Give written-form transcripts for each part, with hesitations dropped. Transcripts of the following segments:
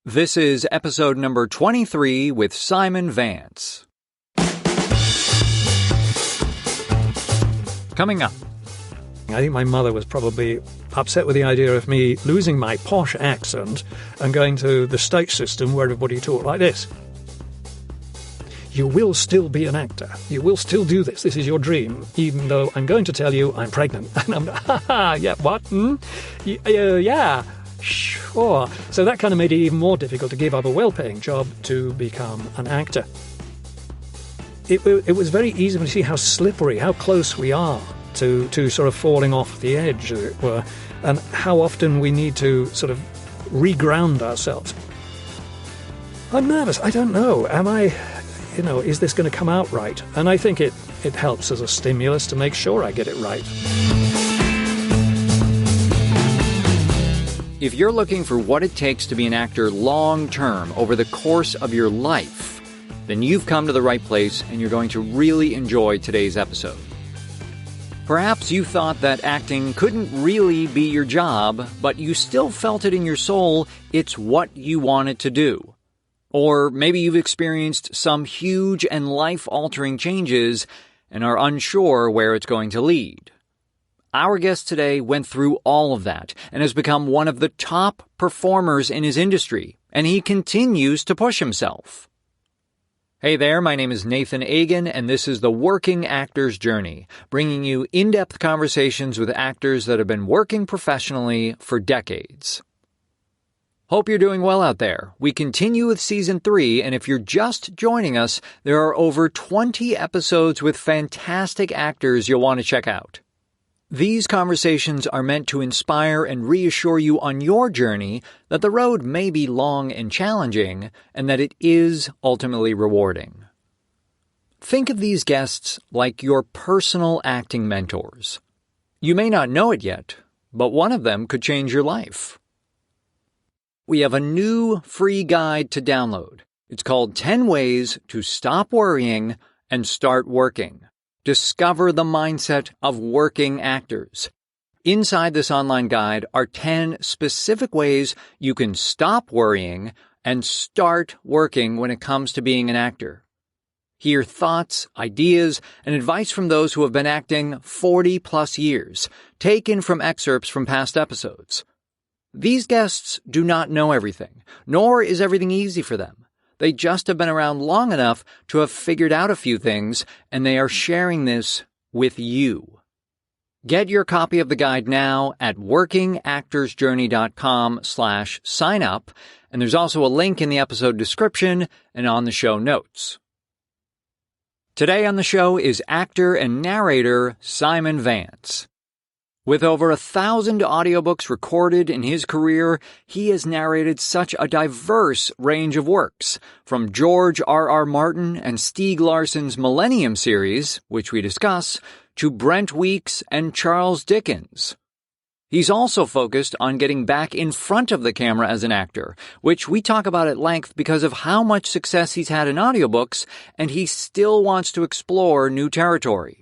This is episode number 23 with Simon Vance. Coming up. I think my mother was probably upset with the idea of me losing my posh accent and going to the state system where everybody talked like this. You will still be an actor. You will still do this. This is your dream, even though I'm going to tell you I'm pregnant. And I'm, yeah, what? Yeah. Sure. So that kind of made it even more difficult to give up a well-paying job to become an actor. It was very easy to see how slippery, how close we are to sort of falling off the edge, as it were, and how often we need to sort of reground ourselves. I'm nervous. I don't know. Am I, is this going to come out right? And I think it helps as a stimulus to make sure I get it right. If you're looking for what it takes to be an actor long-term over the course of your life, then you've come to the right place and you're going to really enjoy today's episode. Perhaps you thought that acting couldn't really be your job, but you still felt it in your soul it's what you wanted to do. Or maybe you've experienced some huge and life-altering changes and are unsure where it's going to lead. Our guest today went through all of that and has become one of the top performers in his industry, and he continues to push himself. Hey there, my name is Nathan Agan, and this is The Working Actor's Journey, bringing you in-depth conversations with actors that have been working professionally for decades. Hope you're doing well out there. We continue with Season 3, and if you're just joining us, there are over 20 episodes with fantastic actors you'll want to check out. These conversations are meant to inspire and reassure you on your journey that the road may be long and challenging, and that it is ultimately rewarding. Think of these guests like your personal acting mentors. You may not know it yet, but one of them could change your life. We have a new free guide to download. It's called 10 Ways to Stop Worrying and Start Working. Discover the mindset of working actors. Inside this online guide are 10 specific ways you can stop worrying and start working when it comes to being an actor. Hear thoughts, ideas, and advice from those who have been acting 40-plus years, taken from excerpts from past episodes. These guests do not know everything, nor is everything easy for them. They just have been around long enough to have figured out a few things, and they are sharing this with you. Get your copy of the guide now at workingactorsjourney.com/sign up, and there's also a link in the episode description and on the show notes. Today on the show is actor and narrator Simon Vance. With over 1,000 audiobooks recorded in his career, he has narrated such a diverse range of works, from George R.R. Martin and Stieg Larsson's Millennium series, which we discuss, to Brent and Charles Dickens. He's also focused on getting back in front of the camera as an actor, which we talk about at length because of how much success he's had in audiobooks, and he still wants to explore new territory.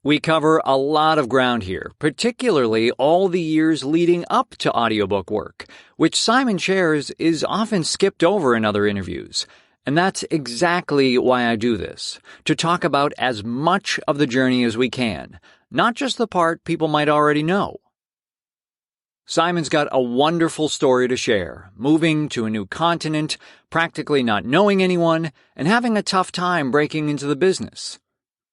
We cover a lot of ground here, particularly all the years leading up to audiobook work, which Simon shares is often skipped over in other interviews. And that's exactly why I do this, to talk about as much of the journey as we can, not just the part people might already know. Simon's got a wonderful story to share, moving to a new continent, practically not knowing anyone, and having a tough time breaking into the business.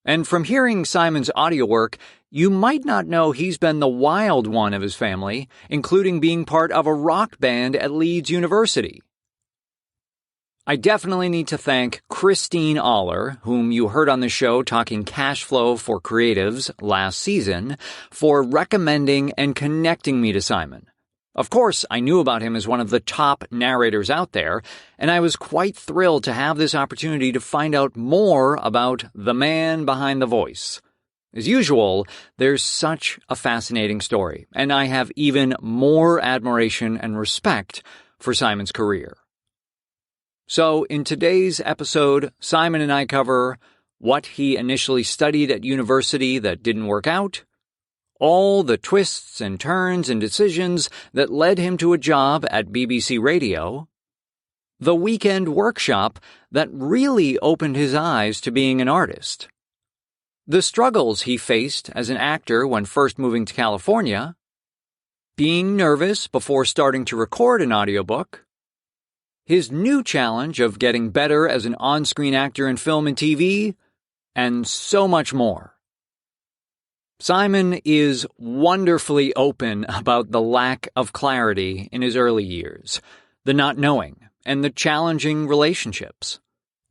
And from hearing Simon's audio work, you might not know he's been the wild one of his family, including being part of a rock band at Leeds University. I definitely need to thank Christine Aller, whom you heard on the show talking cash flow for creatives last season, for recommending and connecting me to Simon. Of course, I knew about him as one of the top narrators out there, and I was quite thrilled to have this opportunity to find out more about the man behind the voice. As usual, there's such a fascinating story, and I have even more admiration and respect for Simon's career. So, in today's episode, Simon and I cover what he initially studied at university that didn't work out, all the twists and turns and decisions that led him to a job at BBC Radio, the weekend workshop that really opened his eyes to being an artist, the struggles he faced as an actor when first moving to California, being nervous before starting to record an audiobook, his new challenge of getting better as an on-screen actor in film and TV, and so much more. Simon is wonderfully open about the lack of clarity in his early years, the not knowing, and the challenging relationships.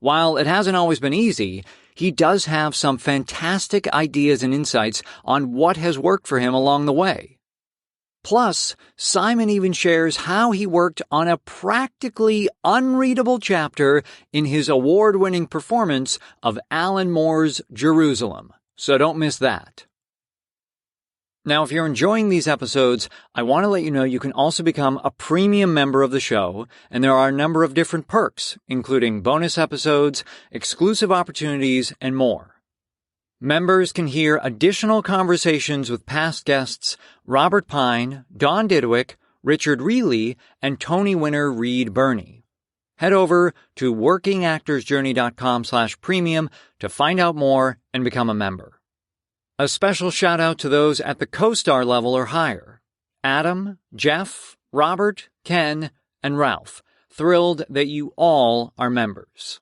While it hasn't always been easy, he does have some fantastic ideas and insights on what has worked for him along the way. Plus, Simon even shares how he worked on a practically unreadable chapter in his award-winning performance of Alan Moore's Jerusalem, so don't miss that. Now, if you're enjoying these episodes, I want to let you know you can also become a premium member of the show, and there are a number of different perks, including bonus episodes, exclusive opportunities, and more. Members can hear additional conversations with past guests Robert Pine, Don Diduick, Richard Reilly, and Tony winner Reed Birney. Head over to workingactorsjourney.com/premium to find out more and become a member. A special shout out to those at the co-star level or higher: Adam, Jeff, Robert, Ken, and Ralph. Thrilled that you all are members.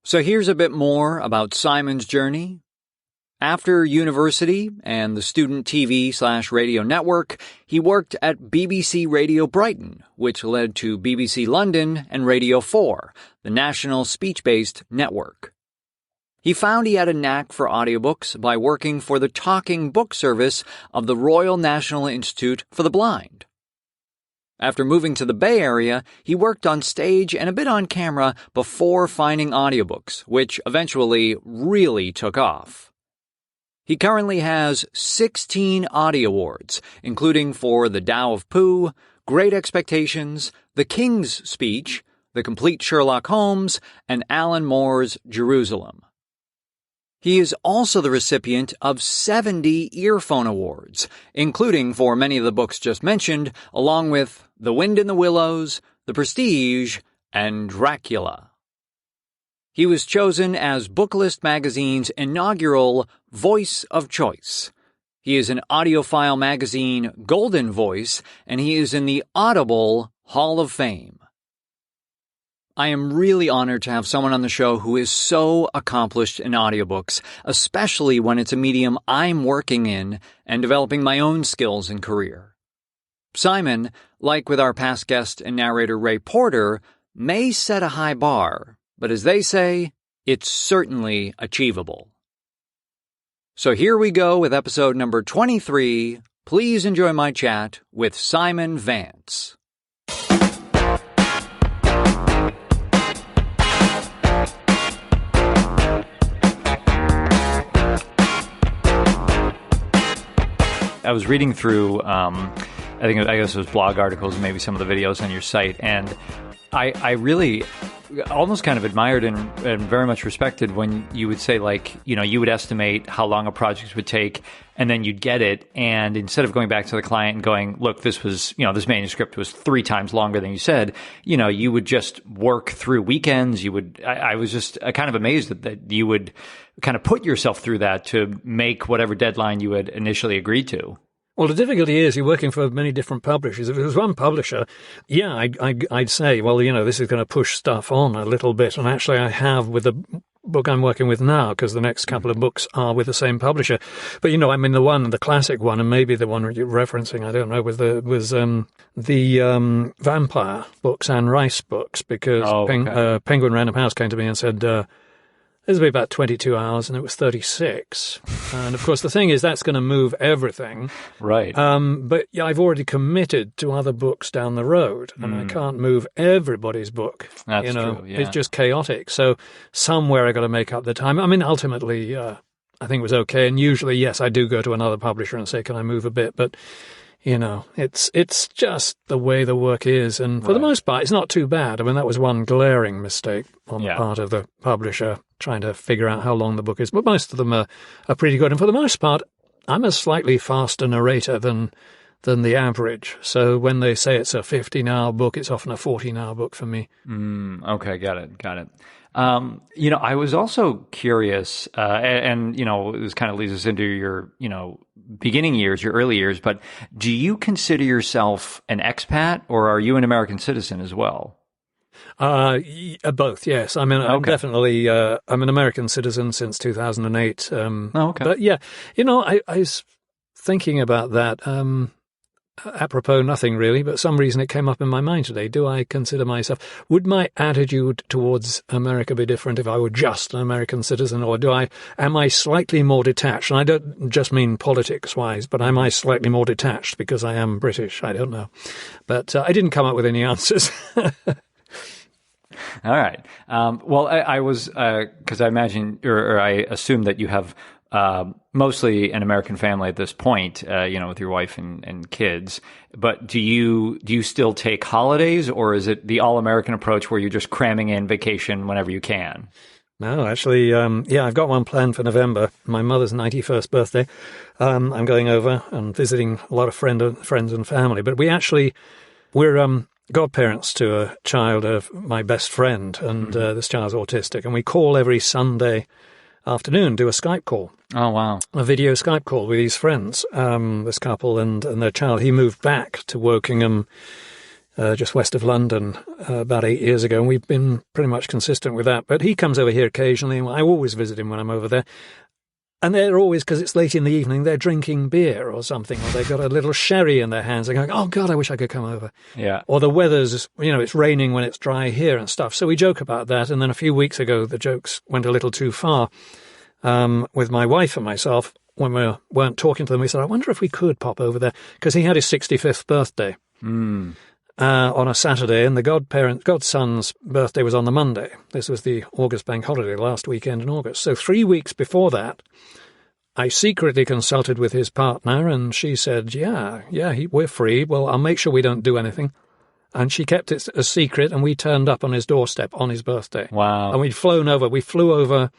So here's a bit more about Simon's journey. After university and the student TV/radio network, he worked at BBC Radio Brighton, which led to BBC London and Radio 4, the national speech-based network. He found he had a knack for audiobooks by working for the talking book service of the Royal National Institute for the Blind. After moving to the Bay Area, he worked on stage and a bit on camera before finding audiobooks, which eventually really took off. He currently has 16 Audie Awards, including for The Tao of Pooh, Great Expectations, The King's Speech, The Complete Sherlock Holmes, and Alan Moore's Jerusalem. He is also the recipient of 70 Earphone Awards, including for many of the books just mentioned, along with The Wind in the Willows, The Prestige, and Dracula. He was chosen as Booklist magazine's inaugural Voice of Choice. He is an AudioFile magazine Golden Voice, and he is in the Audible Hall of Fame. I am really honored to have someone on the show who is so accomplished in audiobooks, especially when it's a medium I'm working in and developing my own skills and career. Simon, like with our past guest and narrator Ray Porter, may set a high bar, but as they say, it's certainly achievable. So here we go with episode number 23. Please enjoy my chat with Simon Vance. I was reading through, I guess it was blog articles and maybe some of the videos on your site, and I really almost kind of admired and very much respected when you would say, like, you know, you would estimate how long a project would take, and then you'd get it, and instead of going back to the client and going, look, this was, you know, this manuscript was 3 times longer than you said, you know, you would just work through weekends. I was just kind of amazed that you would kind of put yourself through that to make whatever deadline you had initially agreed to. Well, the difficulty is you're working for many different publishers. If it was one publisher, yeah, I'd say, well, you know, this is going to push stuff on a little bit. And actually I have with the book I'm working with now, because the next couple of books are with the same publisher. But, you know, I mean, the classic one, and maybe the one you're referencing, I don't know, was the vampire books, Anne Rice books, because Penguin Random House came to me and said, this will be about 22 hours, and it was 36. And, of course, the thing is that's going to move everything. Right. But yeah, I've already committed to other books down the road, and I can't move everybody's book. That's true, yeah. It's just chaotic. So somewhere I got to make up the time. I mean, ultimately, I think it was okay. And usually, yes, I do go to another publisher and say, can I move a bit? But, you know, it's just the way the work is. And for the most part, it's not too bad. I mean, that was one glaring mistake on the part of the publisher, trying to figure out how long the book is. But most of them are pretty good. And for the most part, I'm a slightly faster narrator than the average. So when they say it's a 15-hour book, it's often a 14-hour book for me. Okay, got it. I was also curious, and this kind of leads us into your, beginning years, your early years, but do you consider yourself an expat, or are you an American citizen as well? Both, yes. I mean, I'm definitely, I'm an American citizen since 2008. Okay. But yeah, I was thinking about that, apropos nothing really, but some reason it came up in my mind today. Do I consider myself, would my attitude towards America be different if I were just an American citizen, or am I slightly more detached? And I don't just mean politics-wise, but am I slightly more detached because I am British? I don't know. But I didn't come up with any answers. All right. Well, I was, because I imagine, or I assume that you have mostly an American family at this point, with your wife and kids. But do you still take holidays, or is it the all-American approach where you're just cramming in vacation whenever you can? No, actually, I've got one planned for November, my mother's 91st birthday. I'm going over and visiting a lot of friends and family. But we're godparents to a child of my best friend, and this child's autistic, and we call every Sunday afternoon, do a Skype call. Oh, wow. A video Skype call with his friends, this couple and their child. He moved back to Wokingham, just west of London, about 8 years ago, and we've been pretty much consistent with that. But he comes over here occasionally, and I always visit him when I'm over there. And they're always, because it's late in the evening, they're drinking beer or something, or they've got a little sherry in their hands. They're going, oh, God, I wish I could come over. Yeah. Or the weather's, it's raining when it's dry here and stuff. So we joke about that. And then a few weeks ago, the jokes went a little too far with my wife and myself. When we weren't talking to them, we said, I wonder if we could pop over there, because he had his 65th birthday on a Saturday, and the godson's birthday was on the Monday. This was the August bank holiday, last weekend in August. So 3 weeks before that, I secretly consulted with his partner, and she said, we're free. Well, I'll make sure we don't do anything. And she kept it a secret, and we turned up on his doorstep on his birthday. Wow. And we'd flown over. We flew over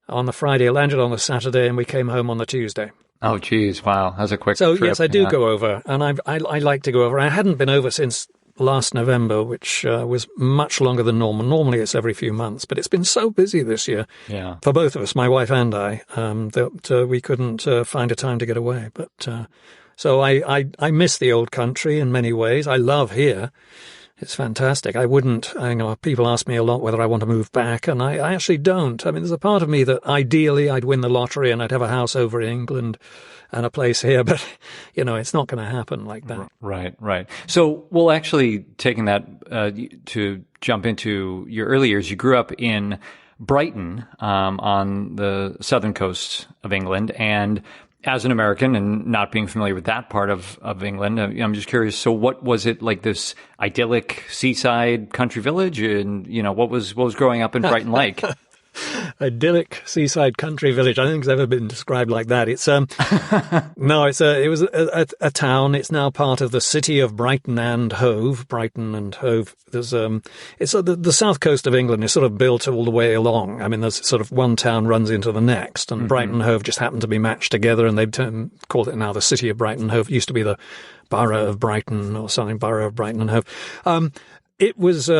on the Friday, landed on the Saturday, and we came home on the Tuesday. Oh, geez. Wow. That's a quick trip. So, yes, I do go over, and I like to go over. I hadn't been over since last November, which was much longer than normal. Normally it's every few months, but it's been so busy this year for both of us, my wife and I, that we couldn't find a time to get away. But so I miss the old country in many ways. I love here. It's fantastic. I wouldn't, people ask me a lot whether I want to move back, and I actually don't. I mean, there's a part of me that ideally I'd win the lottery and I'd have a house over in England and a place here, but, it's not going to happen like that. Right. So, well, actually, taking that to jump into your early years, you grew up in Brighton on the southern coast of England, and as an American and not being familiar with that part of England, I'm just curious. So what was it like, this idyllic seaside country village? And, what was growing up in Brighton like? Idyllic seaside country village. I don't think it's ever been described like that. It's no, it was a town. It's now part of the city of Brighton and Hove. Brighton and Hove. There's it's the south coast of England is sort of built all the way along. I mean, there's sort of one town runs into the next, and Brighton and Hove just happen to be matched together, and they've called it now the city of Brighton and Hove. It used to be the borough of Brighton or something, borough of Brighton and Hove. It was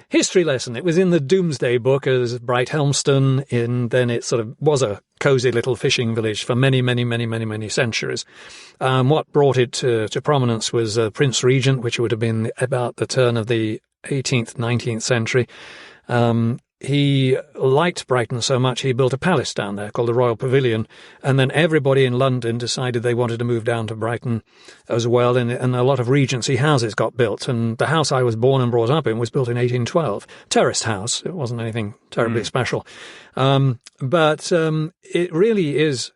history lesson. It was in the Doomsday Book as Brighthelmston, and then it sort of was a cosy little fishing village for many, many, many, many, many centuries. What brought it to prominence was Prince Regent, which would have been about the turn of the 18th, 19th century. He liked Brighton so much he built a palace down there called the Royal Pavilion, and then everybody in London decided they wanted to move down to Brighton as well, and a lot of Regency houses got built, and the house I was born and brought up in was built in 1812. Terraced house. It wasn't anything terribly special. But it really is,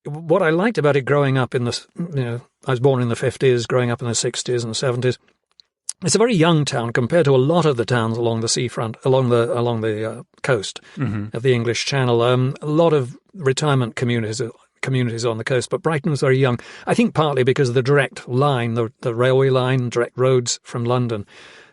what I liked about it growing up in the, I was born in the 50s, growing up in the 60s and 70s. It's a very young town compared to a lot of the towns along the seafront, along the coast of the English Channel. A lot of retirement communities communities on the coast, but Brighton was very young. I think partly because of the direct line, the railway line, direct roads from London.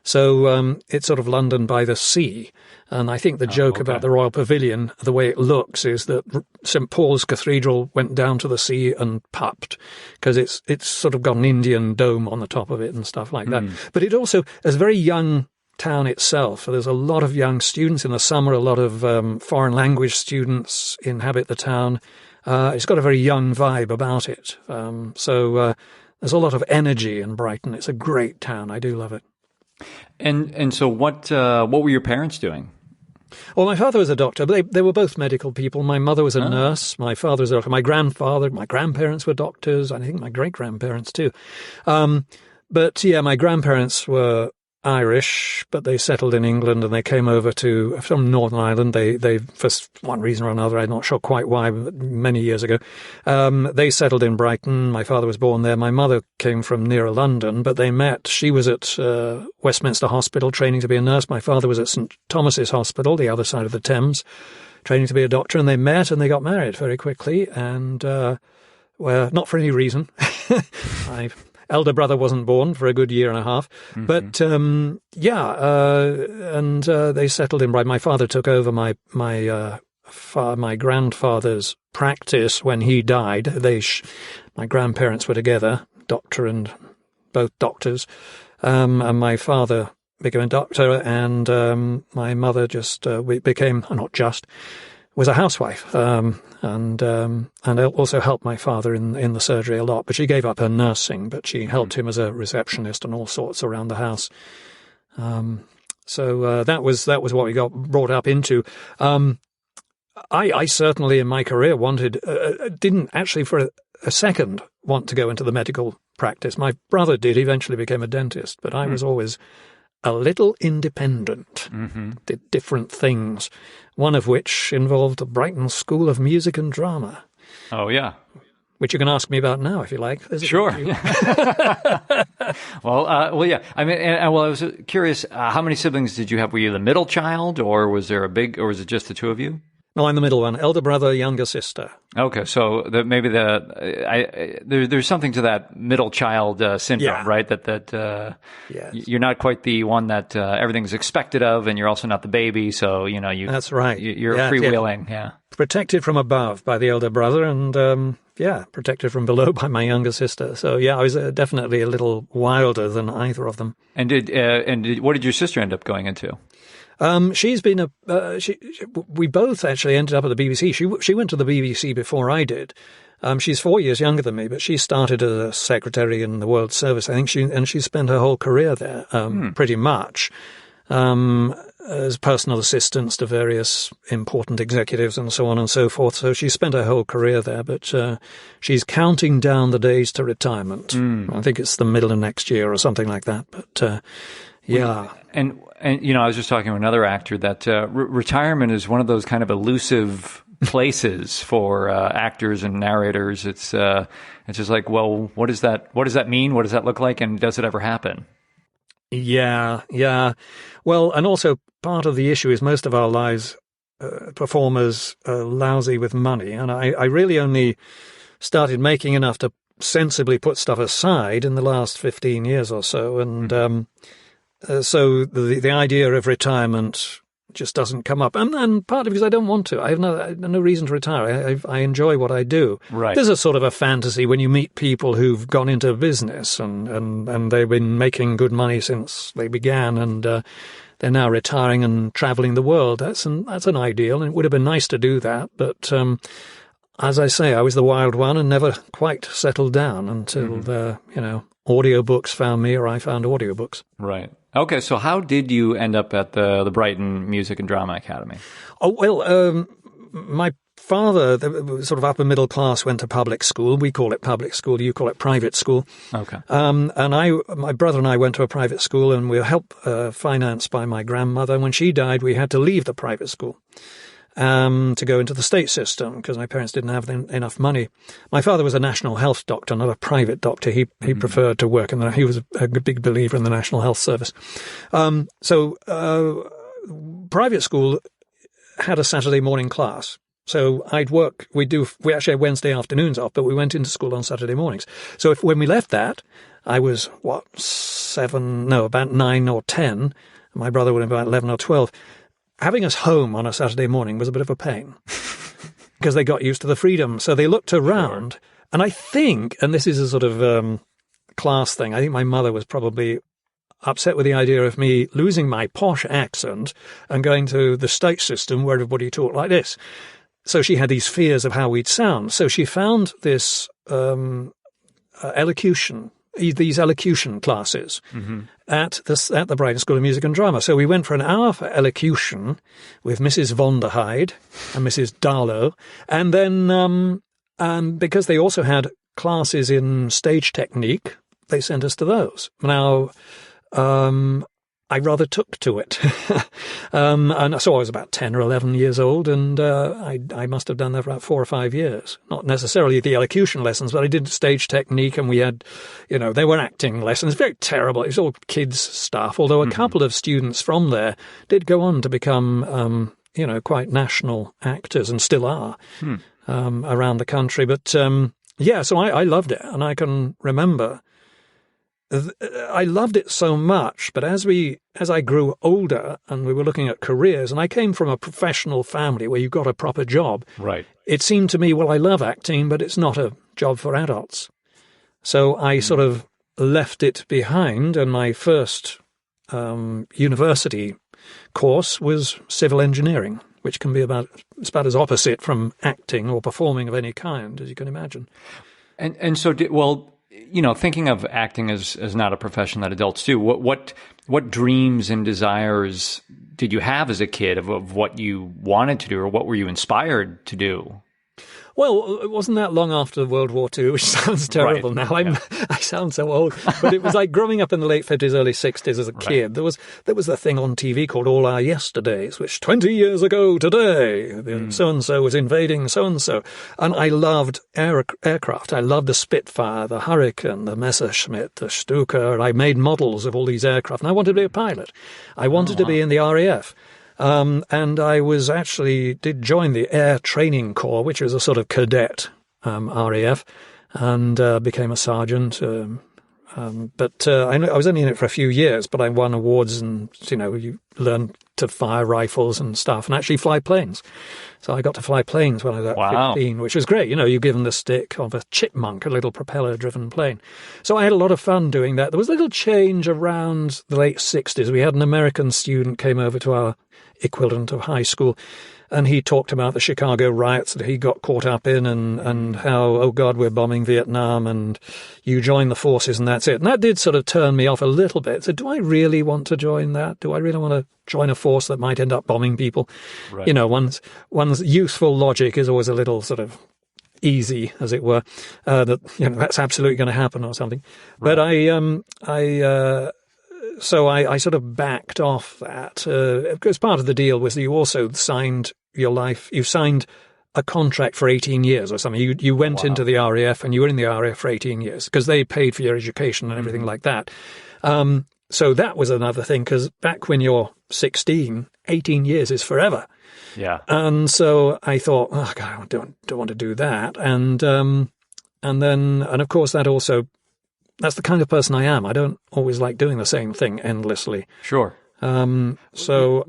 So it's sort of London by the sea. And I think the joke about the Royal Pavilion, the way it looks, is that St. Paul's Cathedral went down to the sea and pupped, because it's sort of got an Indian dome on the top of it and stuff like that. But it also is a very young town itself. There's a lot of young students in the summer. A lot of foreign language students inhabit the town. It's got a very young vibe about it. So there's a lot of energy in Brighton. It's a great town. I do love it. And so what were your parents doing? Well, my father was a doctor. They were both medical people. My mother was a nurse. My father was a doctor. My grandparents were doctors. I think my great-grandparents too. But yeah, my grandparents were Irish, but they settled in England and they came over from Northern Ireland. They for one reason or another, I'm not sure quite why, but many years ago, they settled in Brighton. My father was born there. My mother came from nearer London, but they met. She was at Westminster Hospital training to be a nurse. My father was at St. Thomas's Hospital, the other side of the Thames, training to be a doctor, and they met and they got married very quickly. And, well, not for any reason. My elder brother wasn't born for a good year and a half. But, they settled in Brighton. My father took over my grandfather's practice when he died. My grandparents were together, doctor and both doctors. And my father became a doctor, and my mother was a housewife, and also helped my father in the surgery a lot. But she gave up her nursing, but she helped him as a receptionist and all sorts around the house. So that was what we got brought up into. I certainly in my career didn't actually for a second want to go into the medical practice. My brother did, eventually became a dentist, but I was always a little independent, did different things, one of which involved the Brighton School of Music and Drama. Oh, yeah. Which you can ask me about now if you like. Sure. Well, yeah. I mean, I was curious, how many siblings did you have? Were you the middle child, or was it just the two of you? No, I'm the middle one. Elder brother, younger sister. Okay, so there's something to that middle child syndrome, right? That yes. You're not quite the one that everything's expected of, and you're also not the baby. So that's right. You're freewheeling. Yeah, protected from above by the elder brother, and protected from below by my younger sister. So yeah, I was definitely a little wilder than either of them. And what did your sister end up going into? She's been we both actually ended up at the BBC. She went to the BBC before I did. She's 4 years younger than me, but she started as a secretary in the World Service. I think she spent her whole career there, pretty much, as personal assistants to various important executives and so on and so forth. So she spent her whole career there, but she's counting down the days to retirement. I think it's the middle of next year or something like that. But yeah. And I was just talking to another actor that retirement is one of those kind of elusive places for actors and narrators. It's just like, well, what does that mean? What does that look like? And does it ever happen? Yeah. Well, and also part of the issue is most of our lives, performers are lousy with money. And I really only started making enough to sensibly put stuff aside in the last 15 years or so. And so the idea of retirement just doesn't come up. And partly because I don't want to. I have no reason to retire. I enjoy what I do. Right. There's a sort of a fantasy when you meet people who've gone into business and they've been making good money since they began, and they're now retiring and traveling the world. That's an ideal, and it would have been nice to do that. But as I say, I was the wild one and never quite settled down until audiobooks found me, or I found audiobooks. Right. Okay, so how did you end up at the Brighton Music and Drama Academy? Oh, well, my father, sort of upper middle class, went to public school. We call it public school. You call it private school. Okay. And my brother and I went to a private school, and we were helped financed by my grandmother. And when she died, we had to leave the private school to go into the state system because my parents didn't have enough money. My father was a national health doctor, not a private doctor. He preferred to work he was a big believer in the National Health Service. So private school had a Saturday morning class. So we actually had Wednesday afternoons off, but we went into school on Saturday mornings. So when we left that, I was, about 9 or 10. My brother would have been about 11 or 12. Having us home on a Saturday morning was a bit of a pain because they got used to the freedom. So they looked around, and I think, and this is a sort of class thing, I think my mother was probably upset with the idea of me losing my posh accent and going to the Steig system where everybody talked like this. So she had these fears of how we'd sound. So she found this these elocution classes at the Brighton School of Music and Drama. So we went for an hour for elocution with Mrs. von der Heide and Mrs. Darlow. And then because they also had classes in stage technique, they sent us to those. Now, I rather took to it. And so I was about 10 or 11 years old, and I must have done that for about 4 or 5 years. Not necessarily the elocution lessons, but I did stage technique, and we had, they were acting lessons. Very terrible. It was all kids' stuff, although a couple of students from there did go on to become, quite national actors, and still are, around the country. But, so I loved it, and I can remember I loved it so much, but as I grew older and we were looking at careers, and I came from a professional family where you got a proper job, right? It seemed to me, well, I love acting, but it's not a job for adults. So I sort of left it behind, and my first university course was civil engineering, which can be about as opposite from acting or performing of any kind as you can imagine. And so, thinking of acting as not a profession that adults do, what dreams and desires did you have as a kid of what you wanted to do, or what were you inspired to do? Well, it wasn't that long after World War II, which sounds terrible now. I sound so old. But it was like growing up in the late 50s, early 60s as a kid. There was a thing on TV called All Our Yesterdays, which 20 years ago today, so-and-so was invading so-and-so. And I loved aircraft. I loved the Spitfire, the Hurricane, the Messerschmitt, the Stuka. I made models of all these aircraft, and I wanted to be a pilot. I wanted to be in the RAF. And I did join the Air Training Corps, which was a sort of cadet RAF, and became a sergeant. But I was only in it for a few years, but I won awards, and, you learn to fire rifles and stuff and actually fly planes. So I got to fly planes when I was about 15, which was great. You're given the stick of a chipmunk, a little propeller-driven plane. So I had a lot of fun doing that. There was a little change around the late 60s. We had an American student came over to our equivalent of high school, and he talked about the Chicago riots that he got caught up in, and how, oh God, we're bombing Vietnam, and you join the forces and that's it. And that did sort of turn me off a little bit. So do I really want to join that? Do I really want to join a force that might end up bombing people? Right. One's youthful logic is always a little sort of easy, as it were, that's absolutely going to happen or something. Right. But So I sort of backed off that, because part of the deal was that you also signed you signed a contract for 18 years or something. You went into the RAF, and you were in the RAF for 18 years because they paid for your education and everything like that. So that was another thing, because back when you're 16, 18 years is forever. Yeah. And so I thought, oh God, I don't want to do that. And of course that's the kind of person I am. I don't always like doing the same thing endlessly. Sure. And also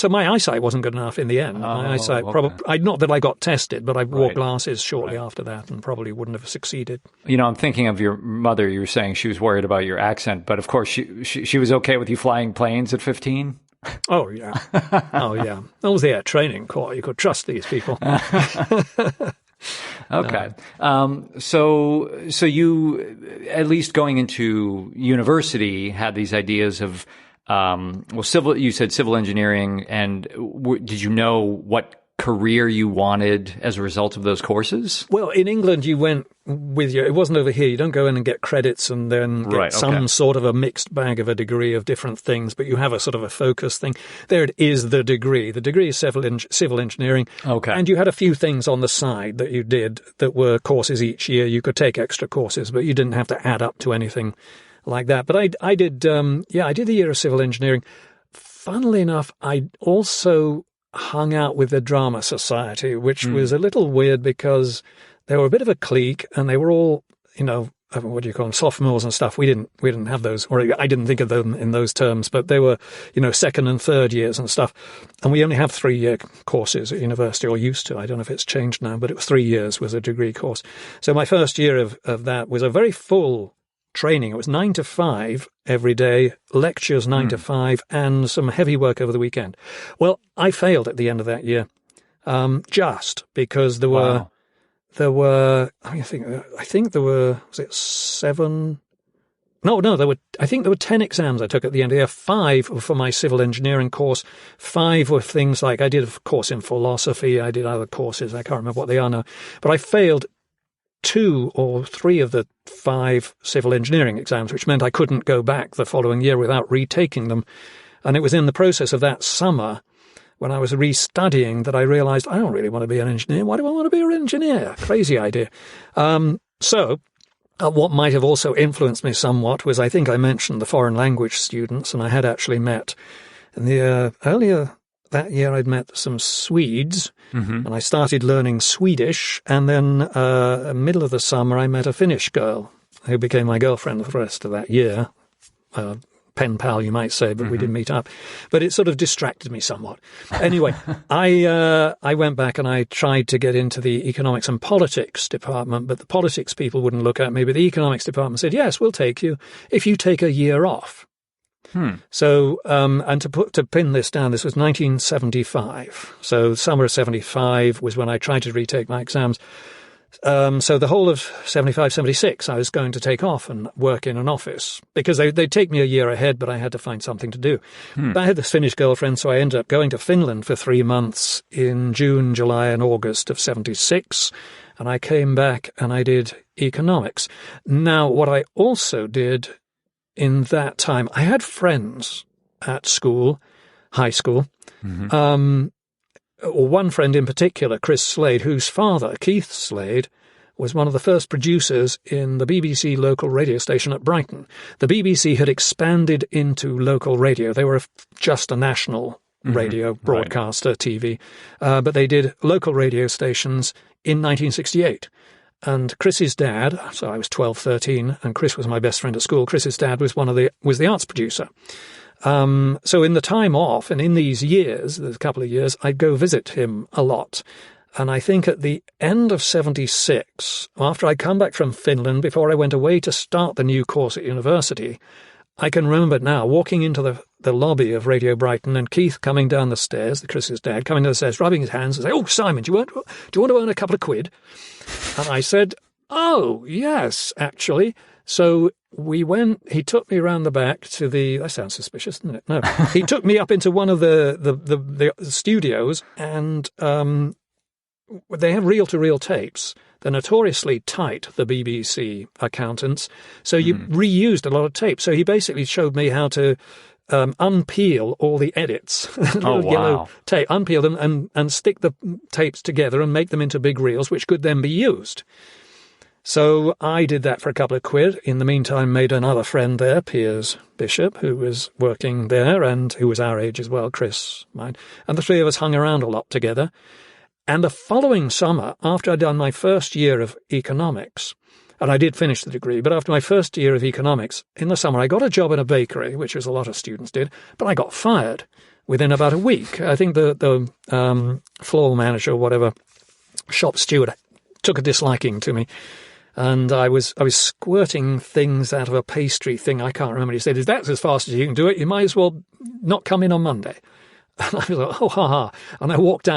my eyesight wasn't good enough in the end. My eyesight not that I got tested, but I wore glasses shortly after that, and probably wouldn't have succeeded. I'm thinking of your mother. You were saying she was worried about your accent, but of course she was okay with you flying planes at 15. Oh yeah. Oh yeah. That was the Air Training Corps. You could trust these people. Okay. So you, at least going into university, had these ideas of, you said civil engineering, and did you know what career you wanted as a result of those courses? Well, in England, you went with it wasn't over here. You don't go in and get credits and then get some sort of a mixed bag of a degree of different things, but you have a sort of a focus thing. There it is, the degree. The degree is civil engineering. Okay. And you had a few things on the side that you did that were courses each year. You could take extra courses, but you didn't have to add up to anything like that. But I did the year of civil engineering. Funnily enough, I also hung out with the Drama Society, which was a little weird because they were a bit of a clique, and they were all, what do you call them, sophomores and stuff. We didn't have those, or I didn't think of them in those terms, but they were, second and third years and stuff. And we only have 3-year courses at university, or used to. I don't know if it's changed now, but it was 3 years was a degree course. So my first year of that was a very full training. It was 9 to 5 every day, lectures 9 to 5, and some heavy work over the weekend. Well, I failed at the end of that year, just because there were. Wow. I think there were, was it 7? No, I think there were 10 exams I took at the end of the year. 5 were for my civil engineering course. 5 were things like, I did a course in philosophy. I did other courses. I can't remember what they are now. But I failed 2 or 3 of the 5 civil engineering exams, which meant I couldn't go back the following year without retaking them. And it was in the process of that summer, when I was restudying, that I realized I don't really want to be an engineer. Why do I want to be an engineer? Crazy idea. So what might have also influenced me somewhat was, I think I mentioned the foreign language students, and I had actually met in the earlier that year, I'd met some Swedes, and I started learning Swedish. And then middle of the summer, I met a Finnish girl who became my girlfriend for the rest of that year. Pen pal, you might say, but we didn't meet up. But it sort of distracted me somewhat. Anyway, I went back and I tried to get into the economics and politics department, but the politics people wouldn't look at me. But the economics department said, yes, we'll take you if you take a year off. So, and to pin this down, this was 1975. So summer of 75 was when I tried to retake my exams. So the whole of 75, 76, I was going to take off and work in an office because they'd take me a year ahead, but I had to find something to do. I had this Finnish girlfriend, so I ended up going to Finland for 3 months in June, July, and August of 76. And I came back and I did economics. Now, what I also did in that time, I had friends at school, high school, or one friend in particular, Chris Slade, whose father, Keith Slade, was one of the first producers in the BBC local radio station at Brighton. The BBC had expanded into local radio. They were just a national radio broadcaster, TV, but they did local radio stations in 1968. And Chris's dad, so I was 12, 13, and Chris was my best friend at school. Chris's dad was was the arts producer. So in the time off, and in these years, there's a couple of years, I'd go visit him a lot. And I think at the end of 76, after I'd come back from Finland, before I went away to start the new course at university, I can remember now walking into the lobby of Radio Brighton and Keith coming down the stairs, Chris's dad, coming down the stairs, rubbing his hands and saying, "Oh, Simon, do you want to earn a couple of quid?" And I said, "Oh, yes, actually." So we went, he took me around the back to that sounds suspicious, doesn't it? No, he took me up into one of the studios, and they have reel-to-reel tapes. They're notoriously tight, the BBC accountants, so you reused a lot of tape. So he basically showed me how to unpeel all the edits, yellow tape, unpeel them and stick the tapes together and make them into big reels, which could then be used. So I did that for a couple of quid. In the meantime, made another friend there, Piers Bishop, who was working there and who was our age as well, Chris, mine. And the three of us hung around a lot together. And the following summer, after I'd done my first year of economics, and I did finish the degree, but after my first year of economics, in the summer I got a job in a bakery, which was a lot of students did, but I got fired within about a week. I think the floor manager or whatever, shop steward, took a disliking to me. And I was squirting things out of a pastry thing. I can't remember. He said, "That's as fast as you can do it. You might as well not come in on Monday." And I was like, "Oh, ha, ha." And I walked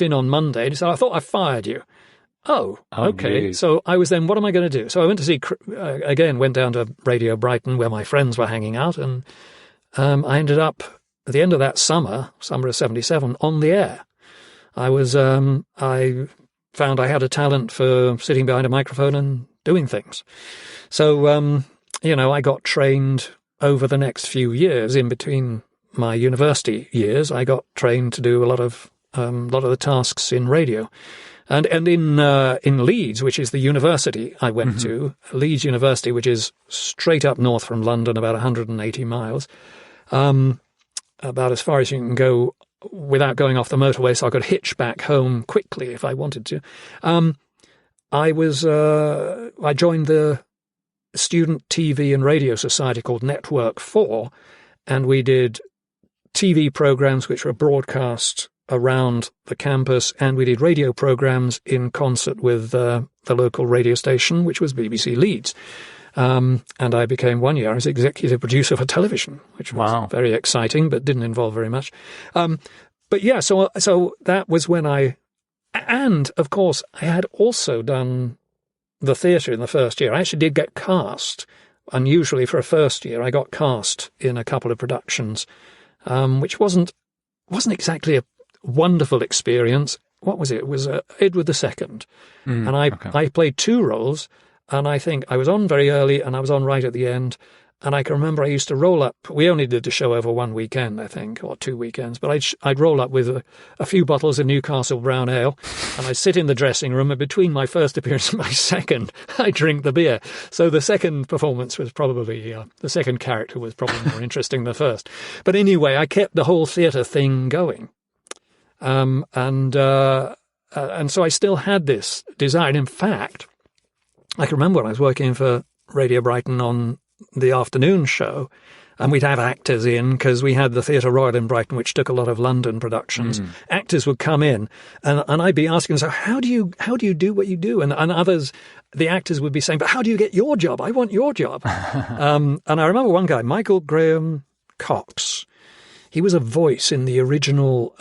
in on Monday, and he said, "I thought I fired you." Oh, okay. Geez. So I was then, what am I going to do? So I went to see, again, went down to Radio Brighton where my friends were hanging out. And I ended up, at the end of that summer of 77, on the air. I found I had a talent for sitting behind a microphone and doing things. So, I got trained over the next few years in between my university years. I got trained to do a lot of the tasks in radio. And in Leeds, which is the university I went to, Leeds University, which is straight up north from London, about 180 miles, about as far as you can go without going off the motorway, so I could hitch back home quickly if I wanted to. I joined the student TV and radio society called Network 4, and we did TV programs which were broadcast around the campus, and we did radio programs in concert with the local radio station, which was BBC Leeds. And I became one year as executive producer for television, which was very exciting, but didn't involve very much. But yeah, so that was when and of course I had also done the theatre in the first year. I actually did get cast. Unusually for a first year, I got cast in a couple of productions, which wasn't exactly a wonderful experience. What was it? It was Edward II. And I played two roles, and I think I was on very early and I was on right at the end. And I can remember I used to roll up. We only did the show over one weekend, I think, or 2 weekends. But I'd roll up with a few bottles of Newcastle brown ale, and I'd sit in the dressing room. And between my first appearance and my second, I'd drink the beer. So the second performance was probably the second character was probably more interesting than the first. But anyway, I kept the whole theatre thing going, and so I still had this desire. And in fact, I can remember when I was working for Radio Brighton on the afternoon show, and we'd have actors in because we had the Theatre Royal in Brighton, which took a lot of London productions. Actors would come in, and I'd be asking, so how do you do what you do? And others, the actors would be saying, but how do you get your job? I want your job. And I remember one guy, Michael Graham Cox. He was a voice in the original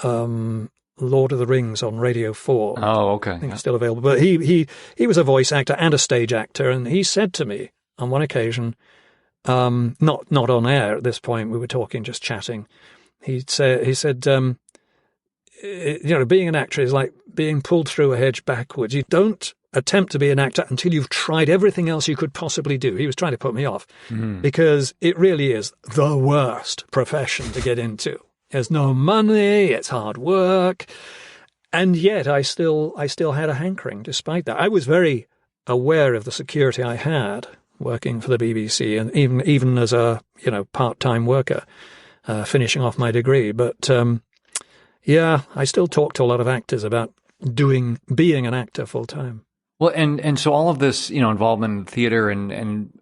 Lord of the Rings on Radio 4. Oh, okay. I think it's still available. But he was a voice actor and a stage actor, and he said to me on one occasion, not on air at this point, we were talking, just chatting. He said, being an actor is like being pulled through a hedge backwards. You don't attempt to be an actor until you've tried everything else you could possibly do. He was trying to put me off because it really is the worst profession to get into. There's no money, it's hard work. And yet I still had a hankering despite that. I was very aware of the security I had working for the BBC, and even as a part-time worker, finishing off my degree. But I still talk to a lot of actors about being an actor full-time. Well, and so all of this, involvement in theater and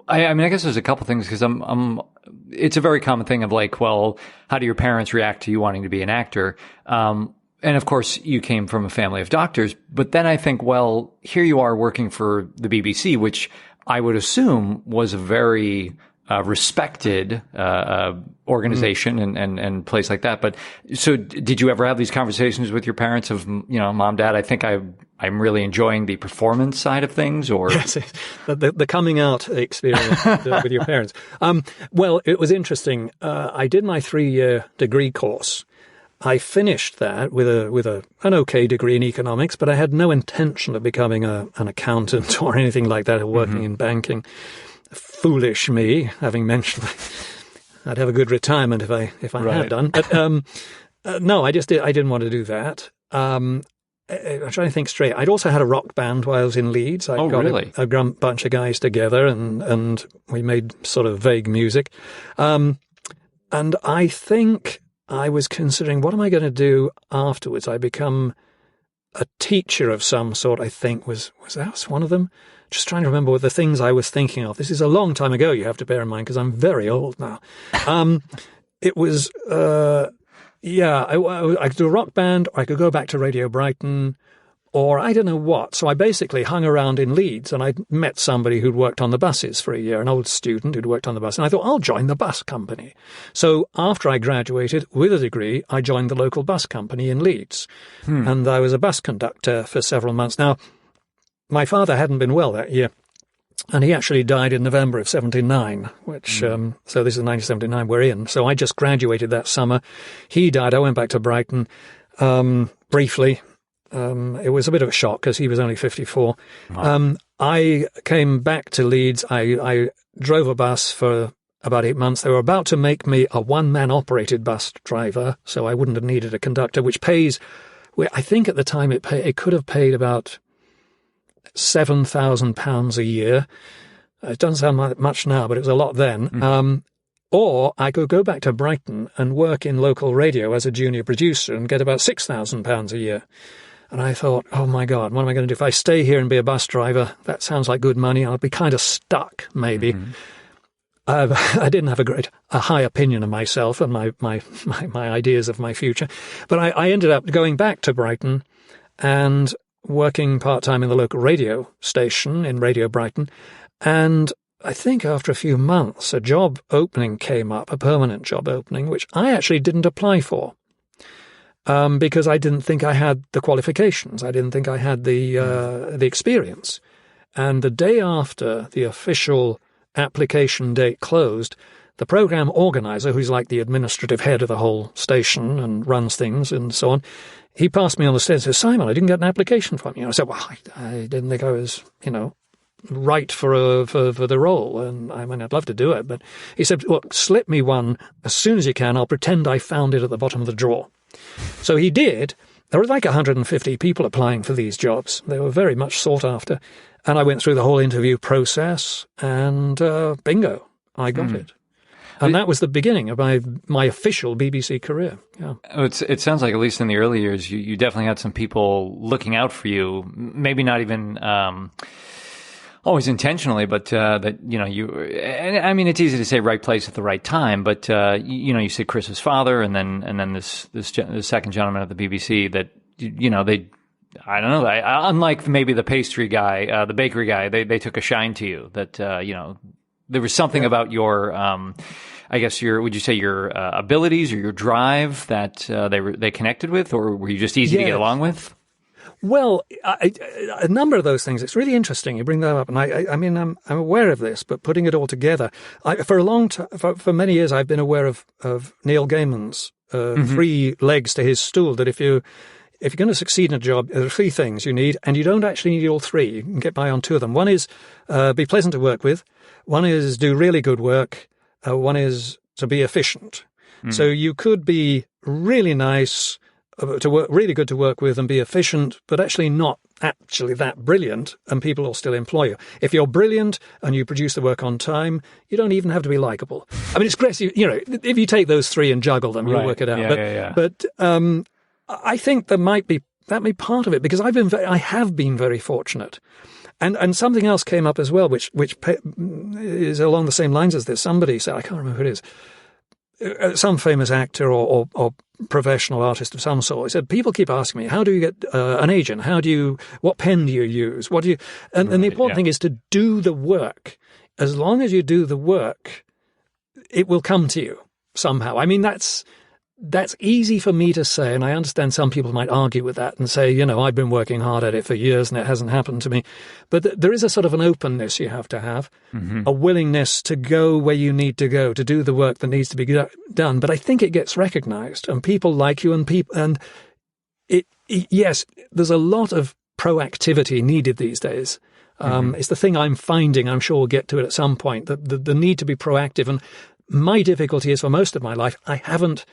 I mean, I guess there's a couple things because it's a very common thing of like, well, how do your parents react to you wanting to be an actor? And of course, you came from a family of doctors, but then I think, well, here you are working for the BBC, which I would assume was a very respected organization and place like that. But so did you ever have these conversations with your parents of, Mom, Dad, I think I'm really enjoying the performance side of things? Or yes, the coming out experience with your parents. Well, it was interesting. I did my 3-year degree course. I finished that with an okay degree in economics, but I had no intention of becoming an accountant or anything like that, or working in banking. Foolish me, having mentioned I'd have a good retirement if I had done. But no, I didn't want to do that. I'm trying to think straight. I'd also had a rock band while I was in Leeds. I got really? a bunch of guys together, and we made sort of vague music. And I think I was considering, what am I going to do afterwards? I become a teacher of some sort, I think, was that one of them? Just trying to remember what the things I was thinking of. This is a long time ago, you have to bear in mind, because I'm very old now. It was, I could do a rock band, or I could go back to Radio Brighton, or I don't know what. So I basically hung around in Leeds, and I met somebody who'd worked on the buses for a year, an old student who'd worked on the bus, and I thought, I'll join the bus company. So after I graduated with a degree, I joined the local bus company in Leeds, and I was a bus conductor for several months. Now, my father hadn't been well that year, and he actually died in November of 79, which, so this is 1979 we're in. So I just graduated that summer. He died. I went back to Brighton, briefly. It was a bit of a shock because he was only 54. Wow. I came back to Leeds. I drove a bus for about 8 months. They were about to make me a one-man operated bus driver, so I wouldn't have needed a conductor, which pays, I think at the time it could have paid about £7,000 a year. It doesn't sound much now, but it was a lot then. Or I could go back to Brighton and work in local radio as a junior producer and get about £6,000 a year. And I thought, oh my God, what am I going to do? If I stay here and be a bus driver, that sounds like good money. I'll be kind of stuck, maybe. Mm-hmm. I didn't have a high opinion of myself and my ideas of my future. But I ended up going back to Brighton and working part-time in the local radio station in Radio Brighton. And I think after a few months, a job opening came up, a permanent job opening, which I actually didn't apply for. Because I didn't think I had the qualifications. I didn't think I had the experience. And the day after the official application date closed, the program organizer, who's like the administrative head of the whole station and runs things and so on, he passed me on the stairs and said, "Simon, I didn't get an application from you." I said, "Well, I didn't think I was, right for the role, and I mean, I'd love to do it." But he said, "Well, slip me one as soon as you can. I'll pretend I found it at the bottom of the drawer." So he did. There were like 150 people applying for these jobs. They were very much sought after. And I went through the whole interview process, and bingo, I got it. And that was the beginning of my official BBC career. Yeah. It sounds like, at least in the early years, you definitely had some people looking out for you, maybe not even always intentionally, but that, I mean, it's easy to say right place at the right time, but, you said Chris's father and then this second gentleman at the BBC that, I don't know, unlike maybe the pastry guy, the bakery guy, they took a shine to you that, there was something about your, I guess would you say your abilities or your drive that they connected with, or were you just easy to get along with? Well, a number of those things. It's really interesting you bring that up, and I mean, I'm aware of this, but putting it all together, for a long time, for many years, I've been aware of Neil Gaiman's three legs to his stool. That if you're going to succeed in a job, there are three things you need, and you don't actually need all three. You can get by on two of them. One is be pleasant to work with. One is do really good work. One is to be efficient. So you could be really nice, to work, really good to work with and be efficient, but actually not actually that brilliant, and people will still employ you. If you're brilliant and you produce the work on time, you don't even have to be likable. I mean, it's great. If you take those three and juggle them, you'll work it out. But I think that might be part of it, because I have been very fortunate. And something else came up as well, which is along the same lines as this. Somebody said, I can't remember who it is, some famous actor or professional artist of some sort. He said, people keep asking me, how do you get an agent? What pen do you use? And the important thing is to do the work. As long as you do the work, it will come to you somehow. I mean, that's easy for me to say, and I understand some people might argue with that and say, I've been working hard at it for years and it hasn't happened to me. But there is a sort of an openness you have to have, a willingness to go where you need to go, to do the work that needs to be done. But I think it gets recognized, and people like you, yes, there's a lot of proactivity needed these days. It's the thing I'm finding, I'm sure we'll get to it at some point, the need to be proactive. And my difficulty is, for most of my life, I haven't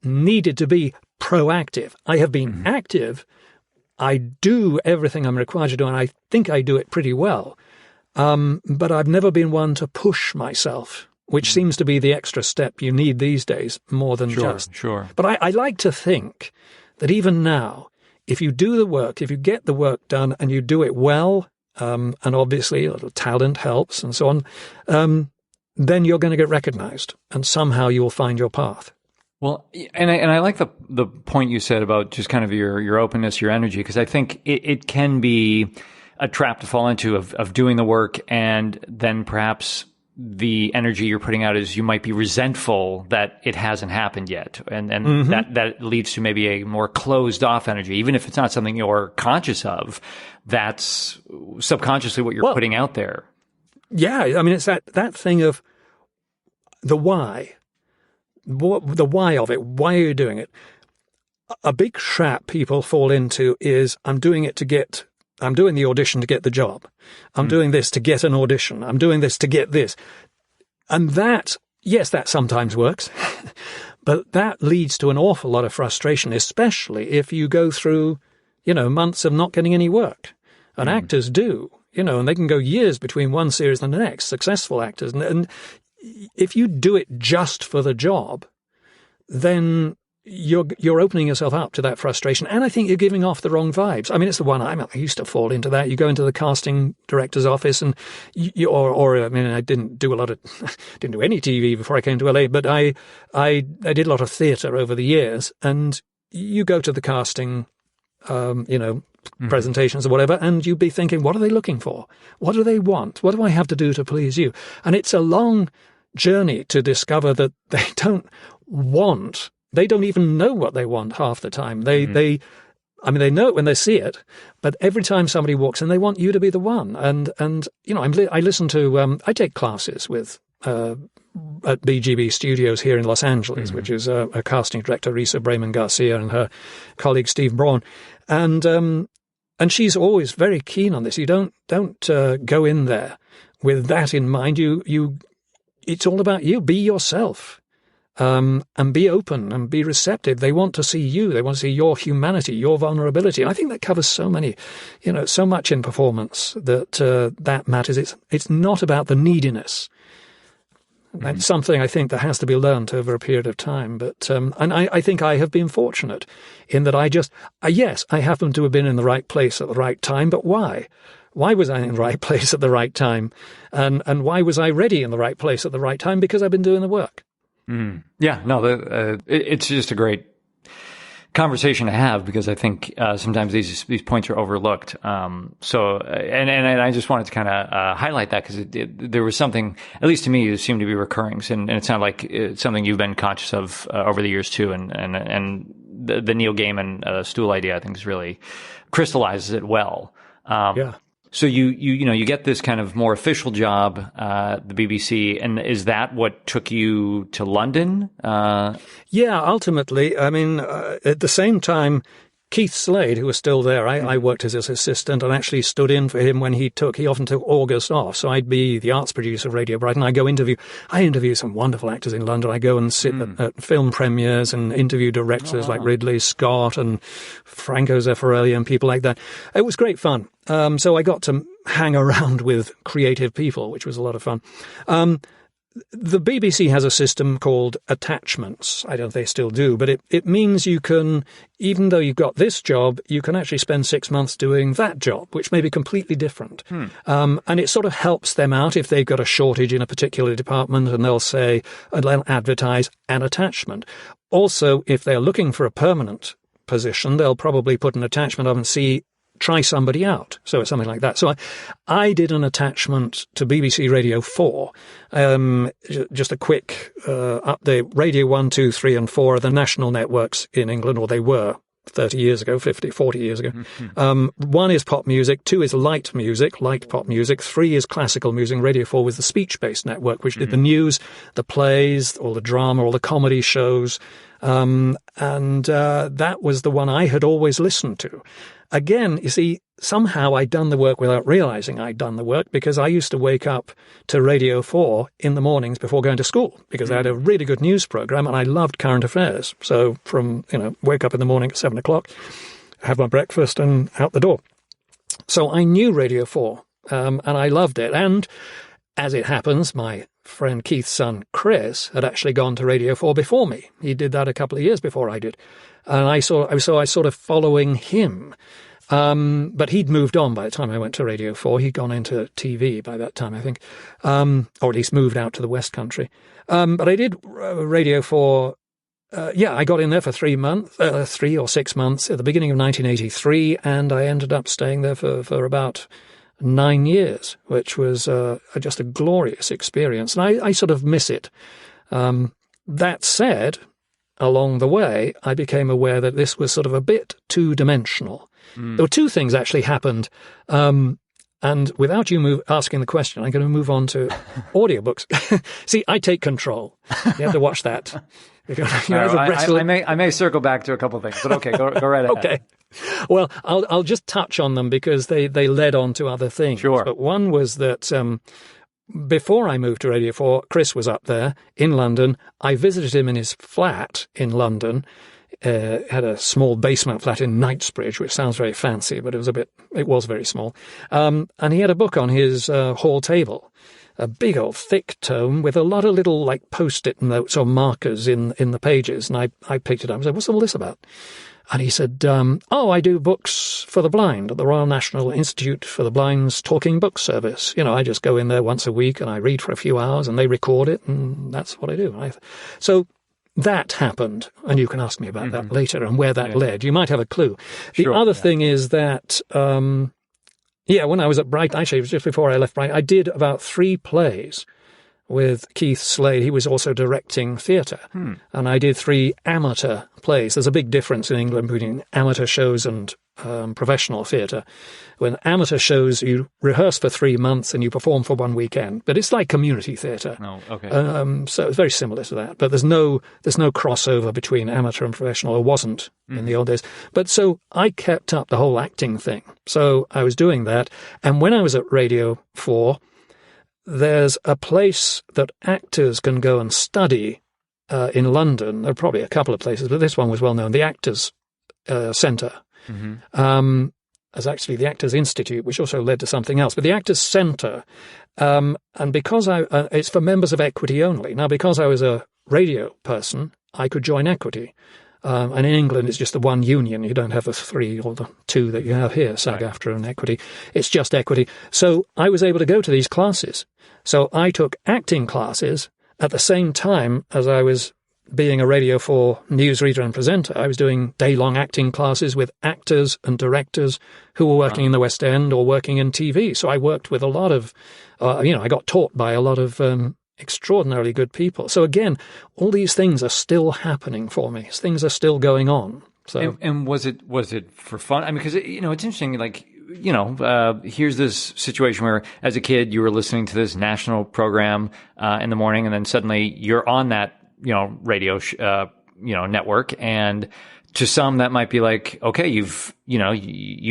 needed to be proactive. I have been active. I do everything I'm required to do, and I think I do it pretty well. But I've never been one to push myself, which seems to be the extra step you need these days more than just. Sure. But I like to think that even now, if you do the work, if you get the work done and you do it well, and obviously a little talent helps and so on, then you're going to get recognized, and somehow you will find your path. Well, and I like the point you said about just kind of your openness, your energy, because I think it can be a trap to fall into of doing the work, and then perhaps the energy you're putting out is you might be resentful that it hasn't happened yet, and that leads to maybe a more closed off energy, even if it's not something you're conscious of. That's subconsciously what you're putting out there. Yeah, I mean, it's that thing of the why. The why of it. Why are you doing it? A big trap people fall into is, I'm doing the audition to get the job. I'm doing this to get an audition. I'm doing this to get this. And that sometimes works, but that leads to an awful lot of frustration, especially if you go through, months of not getting any work. And actors do, and they can go years between one series and the next, successful actors. And if you do it just for the job, then you're opening yourself up to that frustration, and I think you're giving off the wrong vibes. I mean, it's the one I used to fall into that. You go into the casting director's office, and I mean, I didn't do didn't do any TV before I came to LA, but I did a lot of theatre over the years, and you go to the casting, presentations or whatever, and you'd be thinking, what are they looking for? What do they want? What do I have to do to please you? And it's a long journey to discover that they don't even know what they want half the time. They know it when they see it, but every time somebody walks in, they want you to be the one. And I listen to, I take classes with, at BGB Studios here in Los Angeles, which is a casting director, Risa Brayman Garcia, and her colleague Steve Braun. And she's always very keen on this. You don't go in there with that in mind. It's all about you. Be yourself. And be open and be receptive. They want to see you. They want to see your humanity, your vulnerability. And I think that covers so much in performance that matters. It's not about the neediness. That's something I think that has to be learned over a period of time. But and I think I have been fortunate in that I happen to have been in the right place at the right time. But why? Why was I in the right place at the right time? And why was I ready in the right place at the right time? Because I've been doing the work. Yeah, no, it's just a great conversation to have, because I think sometimes these points are overlooked. And I just wanted to kind of highlight that, because there was something, at least to me, it seemed to be recurring, and it sounded like it's something you've been conscious of over the years too. And the Neil Gaiman stool idea, I think, is really crystallizes it well. Yeah. So you get this kind of more official job, the BBC, and is that what took you to London? Yeah, ultimately. I mean, at the same time, Keith Slade, who was still there, I worked as his assistant and actually stood in for him when he often took August off. So I'd be the arts producer of Radio Brighton. I interview some wonderful actors in London. I go and sit at film premieres and interview directors like Ridley Scott and Franco Zeffirelli and people like that. It was great fun. So I got to hang around with creative people, which was a lot of fun. The BBC has a system called attachments. I don't know if they still do, but it means you can, even though you've got this job, you can actually spend 6 months doing that job, which may be completely different. And it sort of helps them out if they've got a shortage in a particular department, and they'll advertise an attachment. Also, if they're looking for a permanent position, they'll probably put an attachment up and try somebody out. So it's something like that. So I did an attachment to BBC Radio 4. Just a quick update. Radio 1, 2, 3 and 4 are the national networks in England, or they were 30 years ago, 50, 40 years ago. 1 is pop music, 2 is light pop music, 3 is classical music. Radio 4 was the speech-based network, which did the news, the plays, all the drama, all the comedy shows. And that was the one I had always listened to. Again, you see, somehow I'd done the work without realizing I'd done the work, because I used to wake up to Radio 4 in the mornings before going to school, because I had a really good news program and I loved current affairs. So wake up in the morning at 7 o'clock, have my breakfast and out the door. So I knew Radio 4, and I loved it. And as it happens, my friend Keith's son, Chris, had actually gone to Radio 4 before me. He did that a couple of years before I did. And I was sort of following him. But he'd moved on by the time I went to Radio 4. He'd gone into TV by that time, I think, or at least moved out to the West Country. But I did Radio 4. I got in there for 3 or 6 months at the beginning of 1983, and I ended up staying there for about 9 years, which was just a glorious experience. And I sort of miss it. That said, along the way, I became aware that this was sort of a bit two-dimensional. There were two things actually happened, and without you asking the question, I'm going to move on to audiobooks. See, I take control. You have to watch that. I may circle back to a couple of things, but okay, go right ahead. Okay. Well, I'll just touch on them because they led on to other things. Sure. But one was that before I moved to Radio 4, Chris was up there in London. I visited him in his flat in London. Had a small basement flat in Knightsbridge, which sounds very fancy, but it was very small. And he had a book on his hall table. a big old thick tome with a lot of little like post-it notes or markers in the pages. And I picked it up and said, "What's all this about?" And he said, I do books for the blind at the Royal National Institute for the Blind's Talking Book Service. I just go in there once a week and I read for a few hours and they record it, and that's what I do. So that happened, and you can ask me about that later and where that led. You might have a clue. The other thing is that, when I was at Brighton, actually it was just before I left Brighton, I did about 3 plays with Keith Slade. He was also directing theatre. And I did 3 amateur plays. There's a big difference in England between amateur shows and professional theatre. When amateur shows, you rehearse for 3 months and you perform for 1 weekend. But it's like community theatre. Oh, okay. So it's very similar to that. But there's no crossover between amateur and professional, or wasn't in the old days. But so I kept up the whole acting thing. So I was doing that. And when I was at Radio 4, there's a place that actors can go and study in London. There are probably a couple of places, but this one was well known, the Actors Centre. As actually the Actors Institute, which also led to something else. But the Actors Centre, and because it's for members of Equity only. Now, because I was a radio person, I could join Equity. And in England, it's just the one union. You don't have the 3 or the 2 that you have here, SAG-AFTRA and Equity. It's just Equity. So I was able to go to these classes. So I took acting classes at the same time as I was being a Radio 4 newsreader and presenter. I was doing day-long acting classes with actors and directors who were working in the West End or working in TV. So I worked with a lot of, I got taught by a lot of extraordinarily good people. So again, all these things are still happening for me. Things are still going on. So, and was it for fun? I mean, because it's interesting. Like, here's this situation where, as a kid, you were listening to this national program in the morning, and then suddenly you're on that radio network, and to some that might be like, okay, you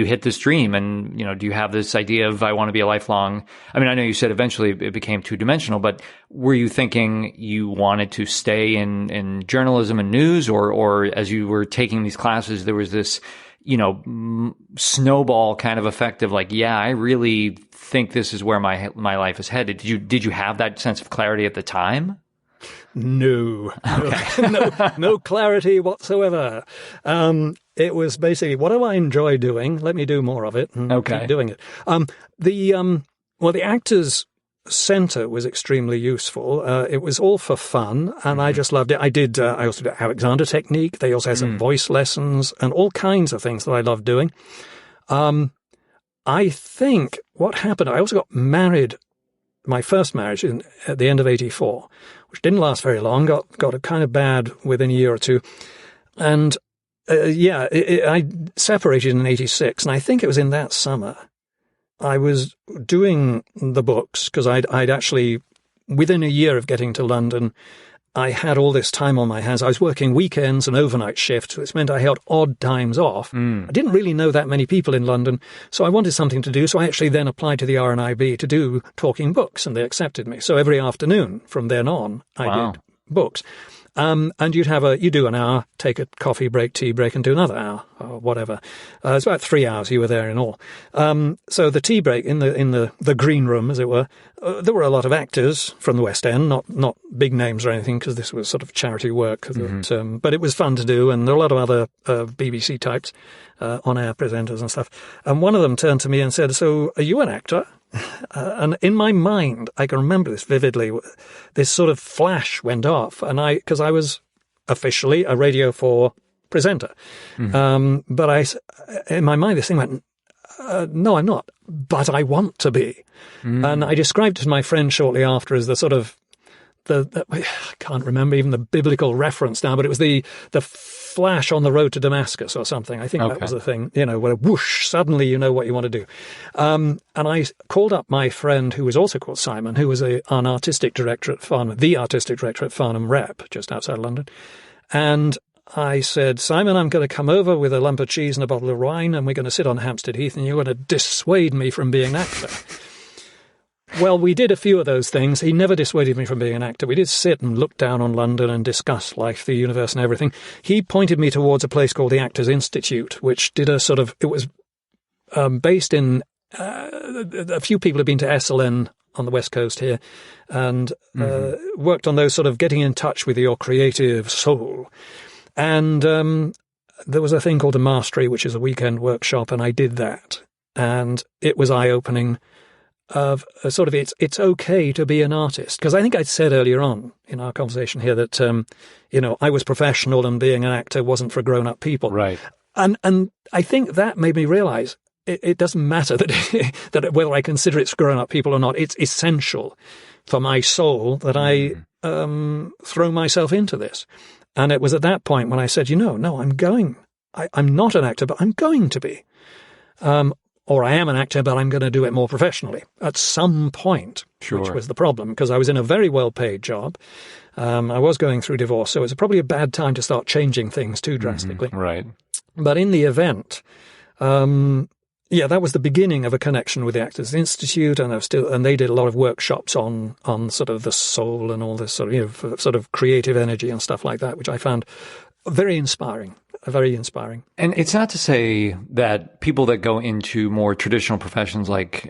hit this dream, and do you have this idea of, I want to be a lifelong? I mean, I know you said eventually it became 2-dimensional, but were you thinking you wanted to stay in journalism and news, or as you were taking these classes, there was this snowball kind of effect of like, yeah, I really think this is where my life is headed. Did you have that sense of clarity at the time? No, no clarity whatsoever. It was basically, what do I enjoy doing? Let me do more of it and keep doing it. The Actors Centre was extremely useful. It was all for fun, and I just loved it. I also did Alexander Technique. They also had some voice lessons and all kinds of things that I loved doing. I think what happened, I also got married, my first marriage at the end of 84, which didn't last very long, got kind of bad within a year or two. And, I separated in 86, and I think it was in that summer I was doing the books, because I'd actually, within a year of getting to London, I had all this time on my hands. I was working weekends and overnight shifts, which meant I had odd times off. I didn't really know that many people in London, so I wanted something to do. So I actually then applied to the RNIB to do talking books, and they accepted me. So every afternoon from then on, I did books. And you do an hour, take a coffee break, tea break, and do another hour, or whatever. It's about 3 hours you were there in all. So the tea break in the green room, as it were, there were a lot of actors from the West End, not big names or anything, because this was sort of charity work. But it was fun to do, and there were a lot of other BBC types, on-air presenters and stuff. And one of them turned to me and said, "So, are you an actor?" And in my mind, I can remember this vividly, this sort of flash went off, and because I was officially a Radio 4 presenter. But in my mind, this thing went, no, I'm not, but I want to be. And I described it to my friend shortly after as the sort of, I can't remember even the biblical reference now, but it was the flash on the road to Damascus or something. I think that was the thing, where whoosh, suddenly you know what you want to do. And I called up my friend who was also called Simon, who was an artistic director at Farnham, the artistic director at Farnham Rep, just outside London. And I said, "Simon, I'm going to come over with a lump of cheese and a bottle of wine, and we're going to sit on Hampstead Heath, and you're going to dissuade me from being an actor." Well, we did a few of those things. He never dissuaded me from being an actor. We did sit and look down on London and discuss life, the universe and everything. He pointed me towards a place called the Actors Institute, which did it was based in, a few people have been to SLN on the West Coast here, and worked on those sort of getting in touch with your creative soul. And there was a thing called a mastery, which is a weekend workshop, and I did that. And it was eye-opening of sort of it's okay to be an artist. Because I think I said earlier on in our conversation here that, I was professional and being an actor wasn't for grown-up people. Right. And I think that made me realize it doesn't matter that whether I consider it's grown-up people or not. It's essential for my soul that I throw myself into this. And it was at that point when I said, no, I'm not an actor, but I'm going to be. Or I am an actor, but I'm going to do it more professionally at some point, which was the problem, because I was in a very well-paid job. I was going through divorce, so it was probably a bad time to start changing things too drastically. Right. But in the event, that was the beginning of a connection with the Actors Institute, and they did a lot of workshops on sort of the soul and all this sort of creative energy and stuff like that, which I found very inspiring. Very inspiring. And it's not to say that people that go into more traditional professions like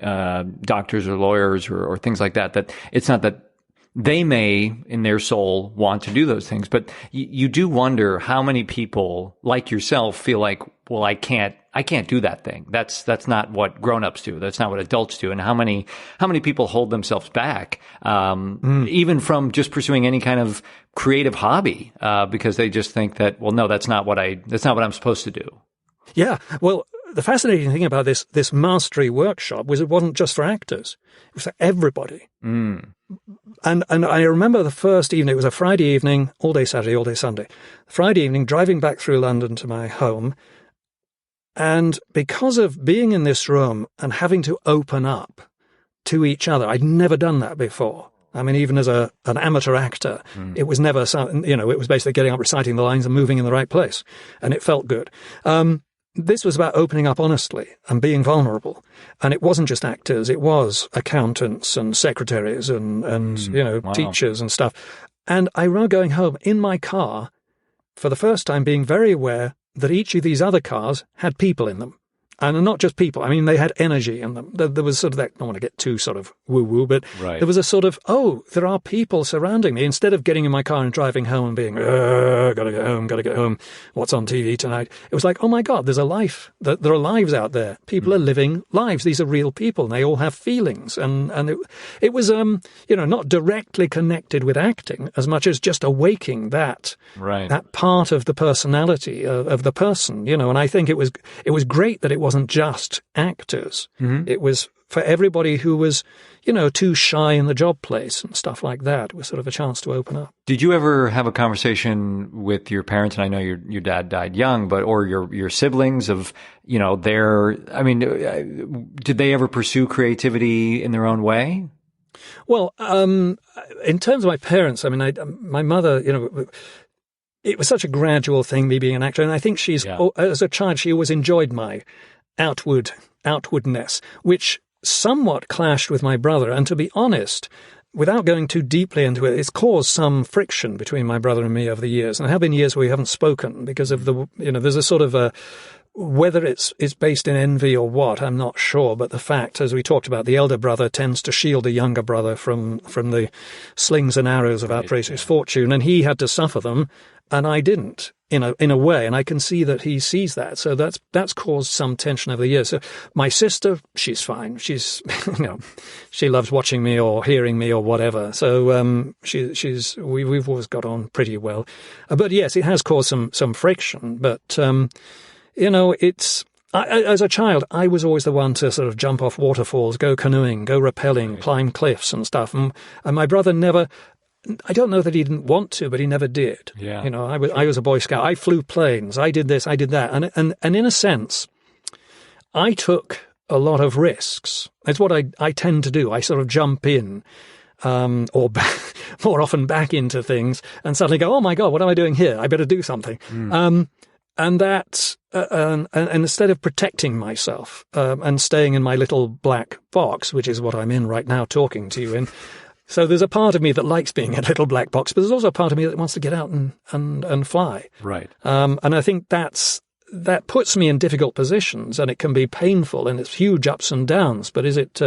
doctors or lawyers or things like that it's not that they may, in their soul, want to do those things. But you do wonder how many people, like yourself, feel like, well, I can't do that thing. That's not what grown-ups do. That's not what adults do. And how many people hold themselves back, even from just pursuing any kind of creative hobby, because they just think that, well, no, that's not what I'm supposed to do. Yeah. Well, the fascinating thing about this mastery workshop was it wasn't just for actors. It was for everybody. And I remember the first evening, it was a Friday evening, all day Saturday, all day Sunday. Friday evening, driving back through London to my home. And because of being in this room and having to open up to each other, I'd never done that before. I mean, even as an amateur actor, it was never, it was basically getting up, reciting the lines and moving in the right place. And it felt good. This was about opening up honestly and being vulnerable. And it wasn't just actors, it was accountants and secretaries and teachers and stuff. And I remember going home in my car for the first time being very aware that each of these other cars had people in them. And not just people, I mean, they had energy in them. There was sort of that, I don't want to get too sort of woo-woo, but there was a sort of, there are people surrounding me. Instead of getting in my car and driving home and being, gotta get home, what's on TV tonight? It was like, oh my God, there's a life. There are lives out there. People are living lives. These are real people, and they all have feelings. And it was, not directly connected with acting as much as just awaking that part of the personality of the person, and I think it was great that it wasn't just actors. It was for everybody who was, too shy in the job place and stuff like that. It was sort of a chance to open up. Did you ever have a conversation with your parents? And I know your dad died young, or your siblings of, did they ever pursue creativity in their own way? Well, in terms of my parents, I mean, my mother, it was such a gradual thing, me being an actor. And I think as a child, she always enjoyed my outwardness, which somewhat clashed with my brother. And to be honest, without going too deeply into it, it's caused some friction between my brother and me over the years. And there have been years where we haven't spoken because of there's a sort of whether it's based in envy or what, I'm not sure. But the fact, as we talked about, the elder brother tends to shield the younger brother from the slings and arrows of outrageous fortune, and he had to suffer them, and I didn't, in a way. And I can see that he sees that. So that's caused some tension over the years. So my sister, she's fine. She's, she loves watching me or hearing me or whatever. So we've always got on pretty well. But yes, it has caused some friction. But as a child, I was always the one to sort of jump off waterfalls, go canoeing, go rappelling, climb cliffs and stuff. And my brother never, I don't know that he didn't want to, but he never did. Yeah. I was a Boy Scout. I flew planes. I did this, I did that. And in a sense, I took a lot of risks. It's what I tend to do. I sort of jump in, or more often back into things and suddenly go, oh my God, what am I doing here? I better do something. And that, and instead of protecting myself, and staying in my little black box, which is what I'm in right now talking to you in. So there's a part of me that likes being a little black box, but there's also a part of me that wants to get out and fly. Right. And I think that puts me in difficult positions, and it can be painful, and it's huge ups and downs. But is it,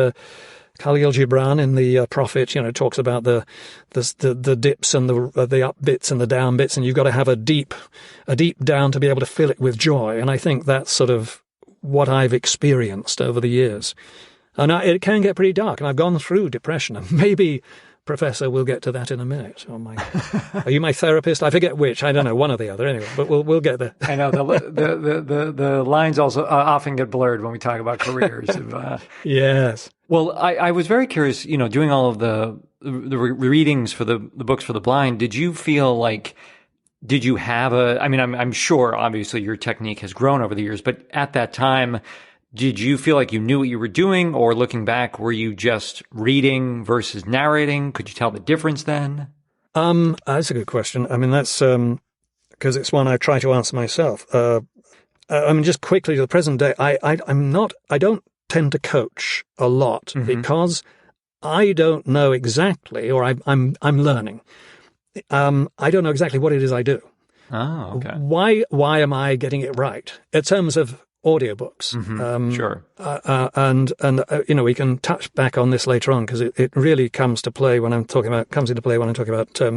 Khalil Gibran in The Prophet, talks about the dips and the up bits and the down bits, and you've got to have a deep down to be able to fill it with joy. And I think that's sort of what I've experienced over the years. And it can get pretty dark, and I've gone through depression, and maybe, Professor, we'll get to that in a minute. Are you my therapist? I forget which. I don't know, one or the other. Anyway, but we'll get there. I know the lines also often get blurred when we talk about careers. Yes. Well, I was very curious. Doing all of the readings for the books for the blind. Did you feel like? Did you have I'm sure obviously your technique has grown over the years, but at that time, did you feel like you knew what you were doing, or looking back, were you just reading versus narrating? Could you tell the difference then? That's a good question. I mean, that's because it's one I try to answer myself. Just quickly to the present day, I don't tend to coach a lot because I don't know exactly, or I'm learning. I don't know exactly what it is I do. Oh, okay. Why am I getting it right in terms of audiobooks? Sure. And we can touch back on this later on, because it really comes into play when I'm talking about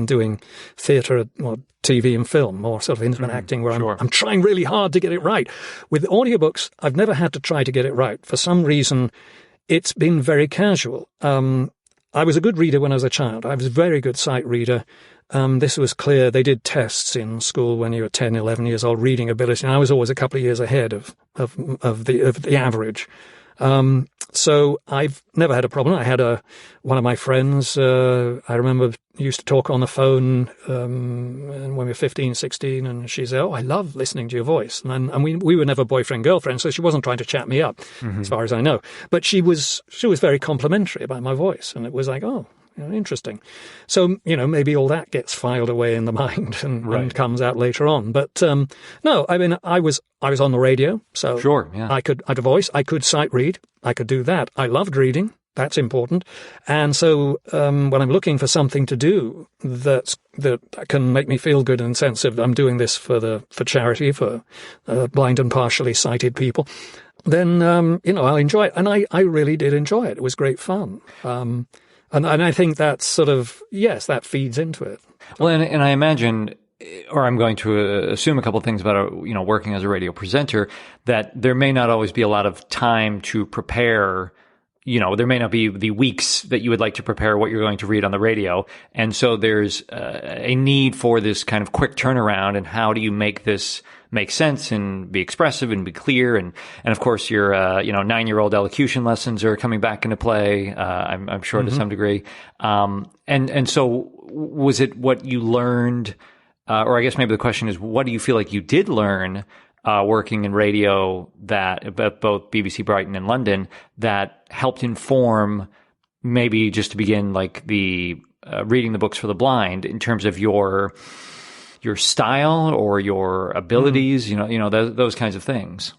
doing theatre or TV and film, or sort of intimate acting, where I'm trying really hard to get it right. With audiobooks, I've never had to try to get it right. For some reason, it's been very casual. I was a good reader when I was a child. I was a very good sight reader. This was clear. They did tests in school when you were 10, 11 years old, reading ability, and I was always a couple of years ahead of the average. So I've never had a problem. I had one of my friends, I remember, used to talk on the phone when we were 15, 16, and she said, "Oh, I love listening to your voice." And we were never boyfriend-girlfriend, so she wasn't trying to chat me up, as far as I know. But she was very complimentary about my voice, and it was like, oh, interesting. So, maybe all that gets filed away in the mind and comes out later on. But no, I mean, I was on the radio, so sure, yeah. I had a voice. I could sight read. I could do that. I loved reading. That's important. And so when I'm looking for something to do that can make me feel good in the sense of I'm doing this for charity, for blind and partially sighted people, then I'll enjoy it. And I really did enjoy it. It was great fun. And I think that's sort of, yes, that feeds into it. Well, and I imagine, or I'm going to assume a couple of things about, working as a radio presenter, that there may not always be a lot of time to prepare. There may not be the weeks that you would like to prepare what you're going to read on the radio. And so there's a need for this kind of quick turnaround. And how do you make this make sense and be expressive and be clear? And of course, your 9-year-old elocution lessons are coming back into play. I'm sure to some degree. And so was it what you learned, or I guess maybe the question is, what do you feel like you did learn working in radio, that about both BBC Brighton and London, that helped inform, maybe just to begin, like the reading the books for the blind, in terms of your style or your abilities, those kinds of things?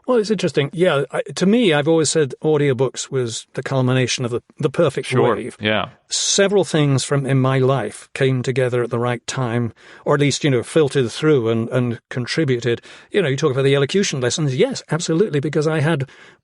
Well, it's interesting. Yeah, to me, I've always said audiobooks was the culmination of the perfect wave. Yeah. Several things in my life came together at the right time, or at least, filtered through and contributed. You talk about the elocution lessons. Yes, absolutely, because I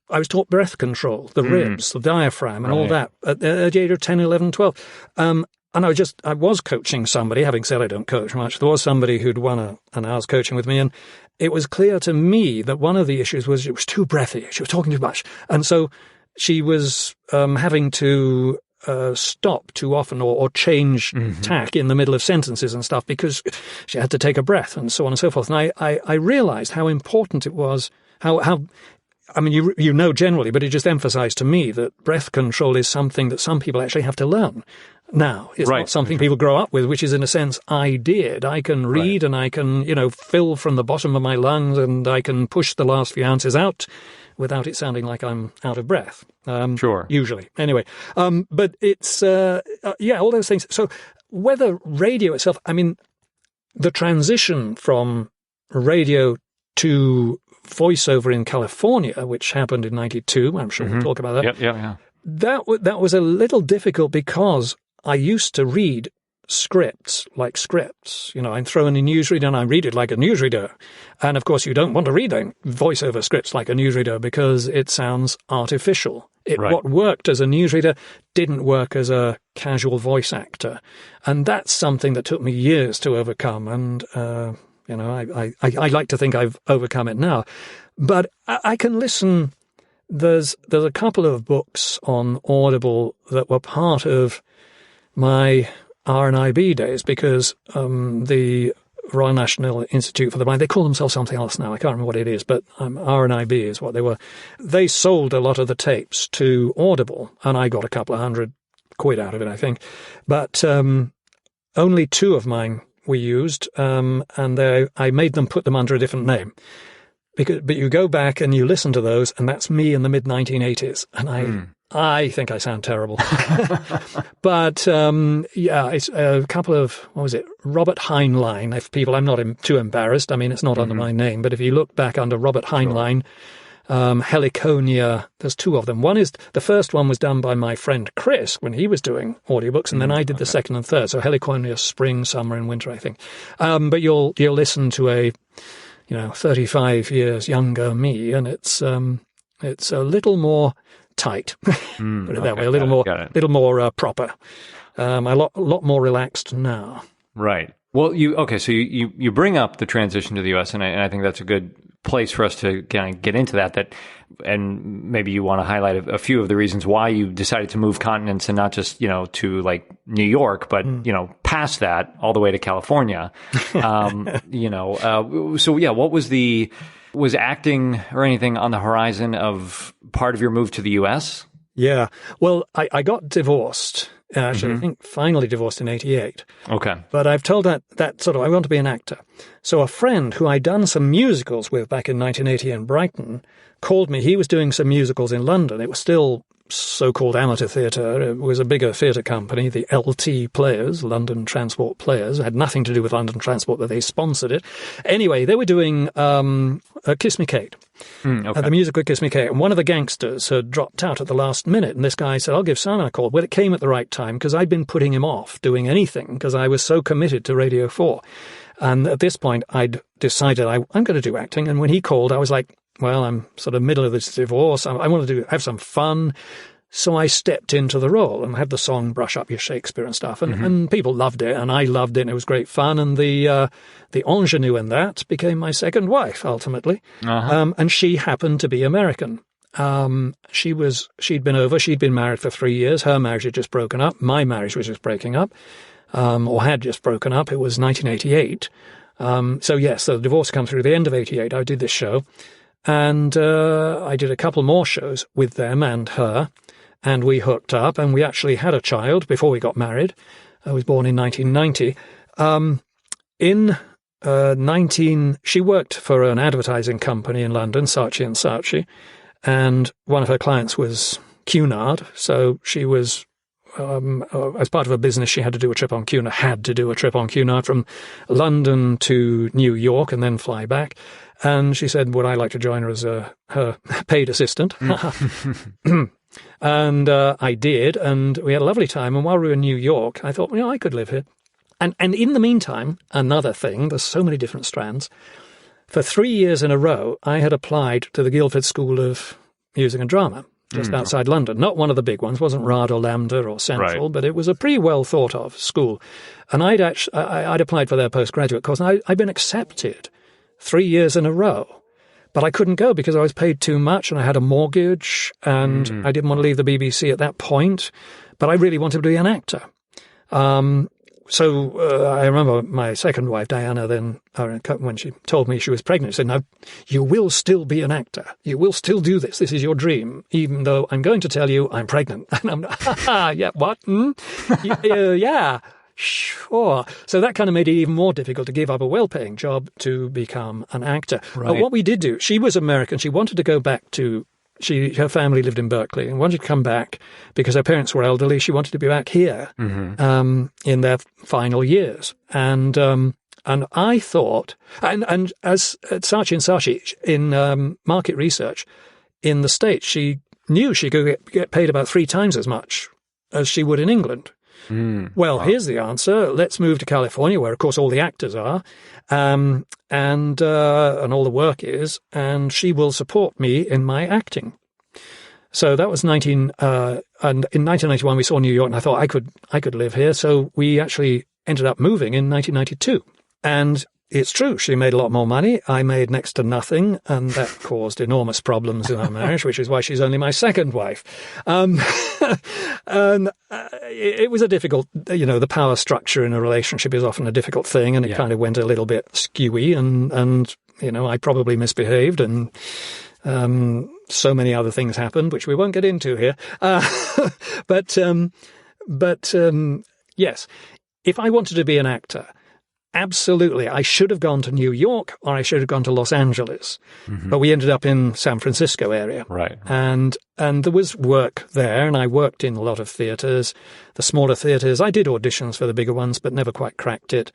was taught breath control, the ribs, the diaphragm, and all that at the age of 10, 11, 12. And I was coaching somebody. Having said I don't coach much, there was somebody who'd won an hour's coaching with me, and it was clear to me that one of the issues was it was too breathy. She was talking too much. And so she was having to stop too often or change tack in the middle of sentences and stuff, because she had to take a breath and so on and so forth. And I realized how important it was, generally, but it just emphasized to me that breath control is something that some people actually have to learn. Now, it's not something people grow up with, which is, in a sense, I did. I can read and I can, fill from the bottom of my lungs, and I can push the last few ounces out without it sounding like I'm out of breath. Usually. Anyway, but it's, all those things. So whether radio itself, the transition from radio to voiceover in California, which happened in 92, I'm sure we'll talk about that. Yeah. That was a little difficult because I used to read scripts like scripts. You know, I'm throwing a newsreader and I read it like a newsreader. And of course, you don't want to read voiceover scripts like a newsreader because it sounds artificial. What worked as a newsreader didn't work as a casual voice actor. And that's something that took me years to overcome. And, you know, I like to think I've overcome it now. But I can listen. There's a couple of books on Audible that were part of my RNIB days because the Royal National Institute for the Blind, they call themselves something else now, I can't remember what it is, but RNIB is what they were. They sold a lot of the tapes to Audible, and I got a couple of £100 out of it, I think. But only 2 of mine were used, and I made them put them under a different name. But you go back and you listen to those, and that's me in the mid-1980s, and I think I sound terrible. But, yeah, it's a couple of, what was it, Robert Heinlein. If people, I'm not too embarrassed. I mean, it's not under my name, but if you look back under Robert Heinlein, Heliconia, there's 2 of them. The first one was done by my friend Chris when he was doing audiobooks, and then I did the second and third. So Heliconia, spring, summer, and winter, I think. But you'll listen to a, 35 years younger me, and it's a little more tight, put it that way, a little more proper, a lot more relaxed now. Right. Well, so you bring up the transition to the U.S., and I think that's a good place for us to kind of get into that, and maybe you want to highlight a few of the reasons why you decided to move continents and not just, to like New York, but, past that all the way to California. So yeah, what was acting or anything on the horizon of part of your move to the U.S.? Yeah. Well, I got divorced. Actually, I think finally divorced in 88. Okay. But I've told that sort of, I want to be an actor. So a friend who I'd done some musicals with back in 1980 in Brighton called me. He was doing some musicals in London. It was still so-called amateur theatre. It was a bigger theatre company, the LT Players, London Transport Players. It had nothing to do with London Transport, but they sponsored it. Anyway, they were doing Kiss Me Kate. The musical Kiss Me Kate. And one of the gangsters had dropped out at the last minute, and this guy said, I'll give Simon a call. Well, it came at the right time, because I'd been putting him off doing anything, because I was so committed to Radio 4. And at this point, I'd decided I'm going to do acting. And when he called, I was like, well, I'm sort of middle of this divorce. I want to have some fun. So I stepped into the role and had the song Brush Up Your Shakespeare and stuff. And people loved it, and I loved it, and it was great fun. And the ingenue in that became my second wife, ultimately. And she happened to be American. She'd been married for 3 years. Her marriage had just broken up. My marriage was just breaking up, or had just broken up. It was 1988. So the divorce came through the end of 88. I did this show. And I did a couple more shows with them and her, and we hooked up, and we actually had a child before we got married. I was born in 1990. She worked for an advertising company in London, Saatchi & Saatchi, and one of her clients was Cunard, so she was, as part of her business, she had to do a trip on Cunard from London to New York and then fly back. And she said, would I like to join her as her paid assistant? And I did, and we had a lovely time. And while we were in New York, I thought, I could live here. And in the meantime, another thing, there's so many different strands. For 3 years in a row, I had applied to the Guildford School of Music and Drama, just outside London. Not one of the big ones, wasn't RAD or Lambda or Central, but it was a pretty well thought of school. And I'd applied for their postgraduate course, and I'd been accepted 3 years in a row. But I couldn't go because I was paid too much and I had a mortgage and I didn't want to leave the BBC at that point. But I really wanted to be an actor. So I remember my second wife, Diana, then when she told me she was pregnant, she said, no, you will still be an actor. You will still do this. This is your dream, even though I'm going to tell you I'm pregnant. And I'm, yeah, what? Yeah. Sure. So that kind of made it even more difficult to give up a well-paying job to become an actor. Right. What we did do, she was American. She wanted to go back to, her family lived in Berkeley and wanted to come back because her parents were elderly. She wanted to be back here in their final years. And I thought, and as at Saatchi & Saatchi in market research in the States, she knew she could get paid about 3 times as much as she would in England. Well, here's the answer. Let's move to California, where, of course, all the actors are, and all the work is, and she will support me in my acting. So that was and in 1991 we saw New York, and I thought I could live here. So we actually ended up moving in 1992, and it's true, she made a lot more money. I made next to nothing, and that caused enormous problems in our marriage, which is why she's only my second wife. And it was a difficult, the power structure in a relationship is often a difficult thing, and it kind of went a little bit skewy, and I probably misbehaved, and so many other things happened, which we won't get into here. But yes, if I wanted to be an actor, absolutely, I should have gone to New York or I should have gone to Los Angeles. But we ended up in San Francisco area. Right. And there was work there, and I worked in a lot of theatres, the smaller theatres. I did auditions for the bigger ones, but never quite cracked it.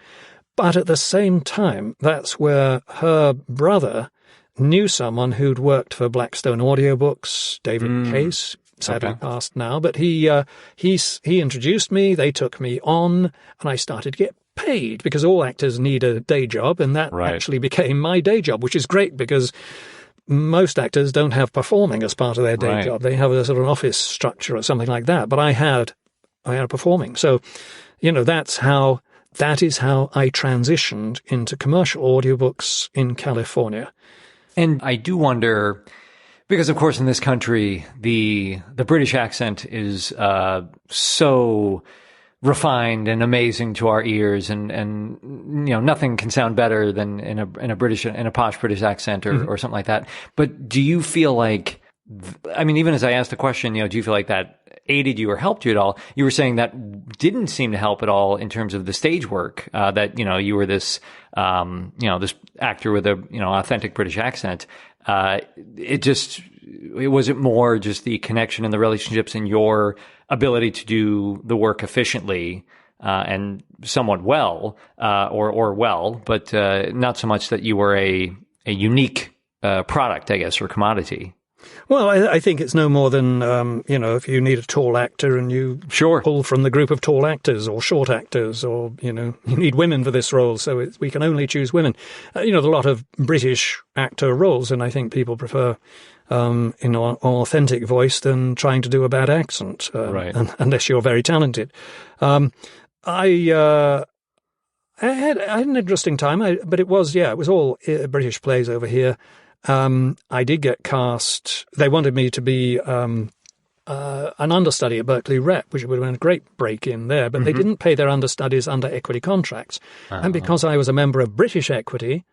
But at the same time, that's where her brother knew someone who'd worked for Blackstone Audiobooks, David Case, sadly passed now, but he introduced me, they took me on, and I started to get paid, because all actors need a day job, and that actually became my day job, which is great, because most actors don't have performing as part of their day job. They have a sort of an office structure or something like that, but I had performing. So, that is how I transitioned into commercial audiobooks in California. And I do wonder, because of course in this country, the British accent is so refined and amazing to our ears, and nothing can sound better than in a posh British accent or something like that. But do you feel like, even as I asked the question, do you feel like that aided you or helped you at all? You were saying that didn't seem to help at all in terms of the stage work, that you were this this actor with a authentic British accent. Was it more just the connection and the relationships and your ability to do the work efficiently and somewhat well, but not so much that you were a unique product, I guess, or commodity? Well, I think it's no more than, if you need a tall actor and you pull from the group of tall actors or short actors, or, you need women for this role, so we can only choose women. There's a lot of British actor roles, and I think people prefer an authentic voice than trying to do a bad accent, unless you're very talented. I had an interesting time, but it was all British plays over here. I did get cast. They wanted me to be an understudy at Berkeley Rep, which would have been a great break in there, but they didn't pay their understudies under equity contracts. And because I was a member of British Equity,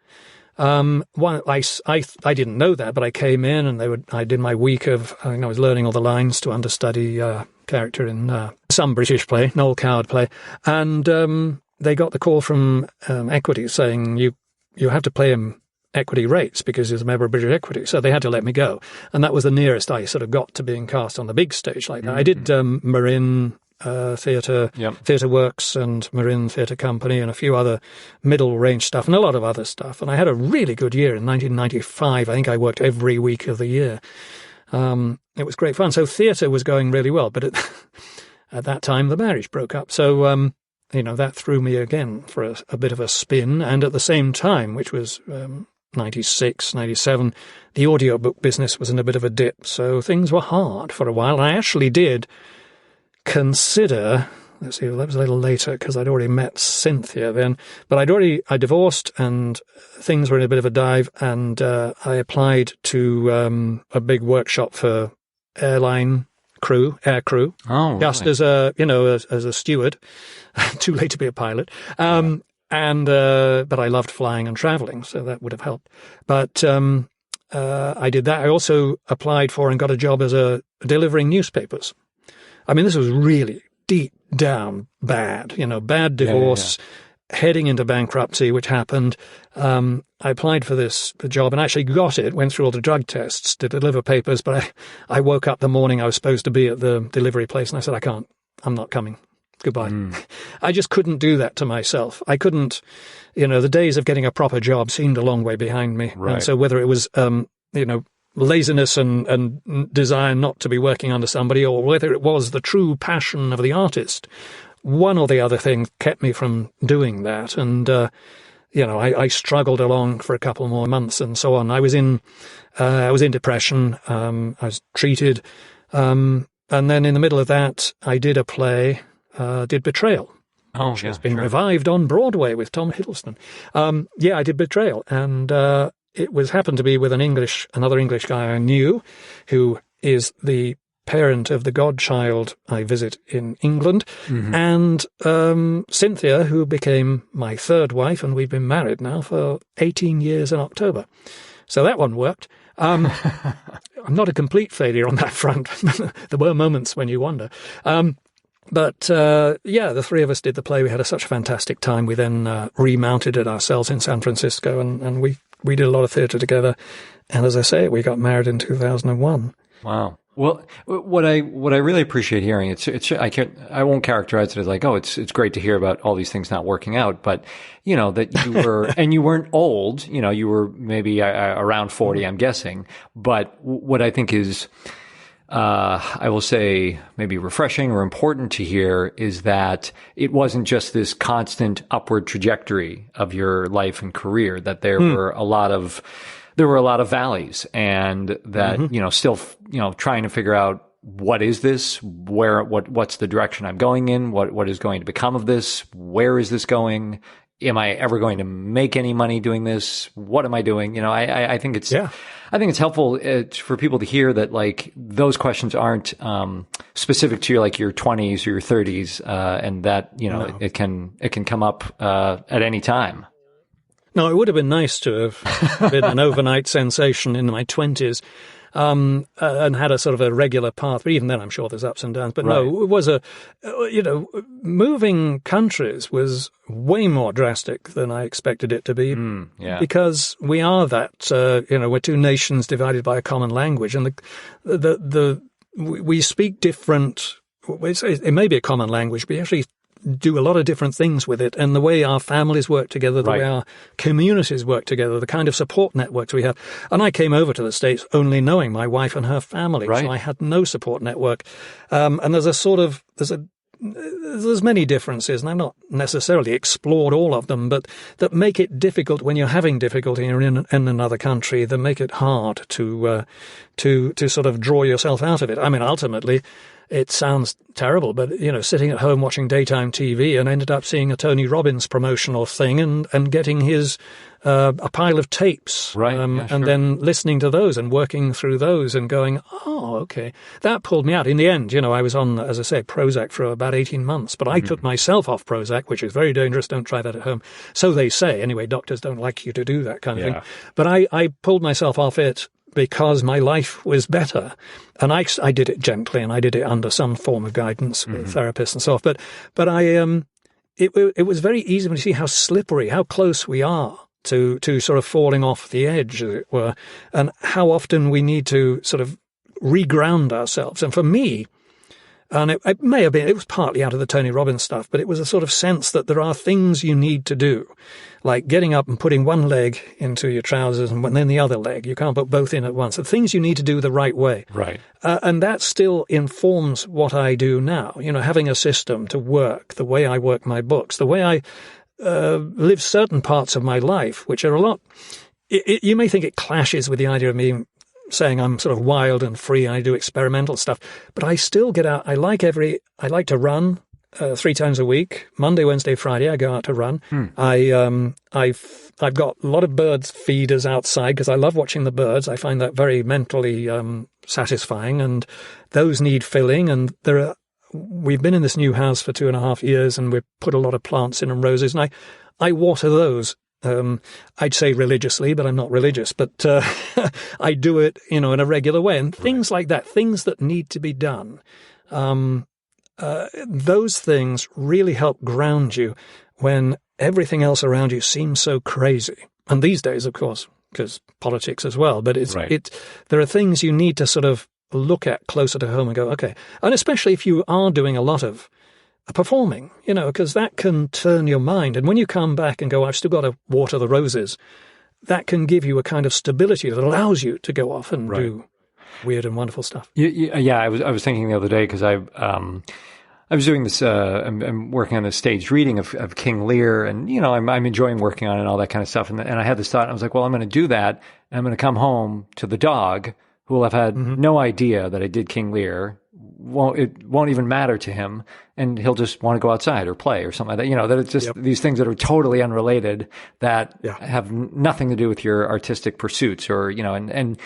I didn't know that, but I came in and I did my week of, I was learning all the lines to understudy character in some British play, an old coward play, and they got the call from Equity saying you have to play him equity rates because he was a member of British Equity, so they had to let me go, and that was the nearest I sort of got to being cast on the big stage like that. I did Marin Theatre Works and Marin Theatre Company and a few other middle range stuff and a lot of other stuff, and I had a really good year in 1995. I think I worked every week of the year. It was great fun. So theatre was going really well, but at that time the marriage broke up, so that threw me again for a bit of a spin. And at the same time, which was 96, 97, the audiobook business was in a bit of a dip, so things were hard for a while. And I actually did consider, that was a little later because I'd already met Cynthia then, but I divorced and things were in a bit of a dive, and I applied to a big workshop for air crew, just as a steward. Too late to be a pilot. But I loved flying and traveling, so that would have helped. But I did that. I also applied for and got a job as delivering newspapers. This was really deep down bad, bad divorce, heading into bankruptcy, which happened. I applied for the job and actually got it, went through all the drug tests to deliver papers, but I woke up the morning I was supposed to be at the delivery place and I said, I'm not coming. Goodbye. I just couldn't do that to myself. I couldn't, the days of getting a proper job seemed a long way behind me. Right. And so whether it was, laziness and desire not to be working under somebody, or whether it was the true passion of the artist, one or the other thing kept me from doing that. And, I struggled along for a couple more months and so on. I was in depression. I was treated. And then in the middle of that, I did a play, did Betrayal. Which has been revived on Broadway with Tom Hiddleston. I did Betrayal. And, it happened to be with another English guy I knew, who is the parent of the godchild I visit in England, and Cynthia, who became my third wife, and we've been married now for 18 years in October. So that one worked. I'm not a complete failure on that front. There were moments when you wonder. But the three of us did the play. We had such a fantastic time. We then remounted it ourselves in San Francisco, and we did a lot of theatre together. And as I say, we got married in 2001. Wow. Well, what I really appreciate hearing, I won't characterize it as like, oh, it's great to hear about all these things not working out, but that you were, and you weren't old, you were maybe around 40, I'm guessing. But what I think is, I will say maybe refreshing or important to hear is that it wasn't just this constant upward trajectory of your life and career, that there were a lot of valleys, and that, still, trying to figure out what is this, what's the direction I'm going in, what is going to become of this, where is this going? Am I ever going to make any money doing this? What am I doing? I think it's helpful for people to hear that, like, those questions aren't specific to your 20s or your 30s, and that it can come up at any time. No, it would have been nice to have been an overnight sensation in my 20s, and had a sort of a regular path. But even then, I'm sure there's ups and downs. But no, it was moving countries was way more drastic than I expected it to be. Because we are that, we're two nations divided by a common language, and we speak different. It may be a common language, but we actually do a lot of different things with it, and the way our families work together, the way our communities work together, the kind of support networks we have. And I came over to the States only knowing my wife and her family, so I had no support network. And there's many differences, and I've not necessarily explored all of them, but that make it difficult when you're having difficulty in another country, that make it hard to sort of draw yourself out of it. I mean, ultimately, it sounds terrible, but, sitting at home watching daytime TV and ended up seeing a Tony Robbins promotional thing and getting his a pile of tapes, and then listening to those and working through those and going, oh, okay. That pulled me out. In the end, I was on, as I say, Prozac for about 18 months, but I took myself off Prozac, which is very dangerous. Don't try that at home. So they say. Anyway, doctors don't like you to do that kind of thing. But I pulled myself off it because my life was better. And I did it gently, and I did it under some form of guidance with therapists and so forth. But it was very easy to see how slippery, how close we are to sort of falling off the edge, as it were, and how often we need to sort of reground ourselves. And for me, and it may have been, it was partly out of the Tony Robbins stuff, but it was a sort of sense that there are things you need to do, like getting up and putting one leg into your trousers and then the other leg. You can't put both in at once. The things you need to do the right way. Right. And that still informs what I do now. Having a system to work, the way I work my books, the way I live certain parts of my life, which are a lot. You may think it clashes with the idea of me saying I'm sort of wild and free and I do experimental stuff, but I still get out. I like to run 3 times a week. Monday, Wednesday, Friday, I go out to run. I've got a lot of birds feeders outside because I love watching the birds. I find that very mentally satisfying, and those need filling. And we've been in this new house for 2.5 years, and we've put a lot of plants in and roses, and I water those. I'd say religiously, but I'm not religious, but I do it, in a regular way, and things like that, things that need to be done. Those things really help ground you when everything else around you seems so crazy. And these days, of course, because politics as well, but there are things you need to sort of look at closer to home and go, okay. And especially if you are doing a lot of performing, because that can turn your mind. And when you come back and go, I've still got to water the roses, that can give you a kind of stability that allows you to go off and do weird and wonderful stuff. Yeah, I was thinking the other day because I was doing this, I'm working on this staged reading of King Lear, and, I'm enjoying working on it and all that kind of stuff. And I had this thought, and I was like, well, I'm going to do that, and I'm going to come home to the dog, who will have had no idea that I did King Lear. It won't even matter to him, and he'll just want to go outside or play or something like that. That it's just these things that are totally unrelated that have nothing to do with your artistic pursuits, or, and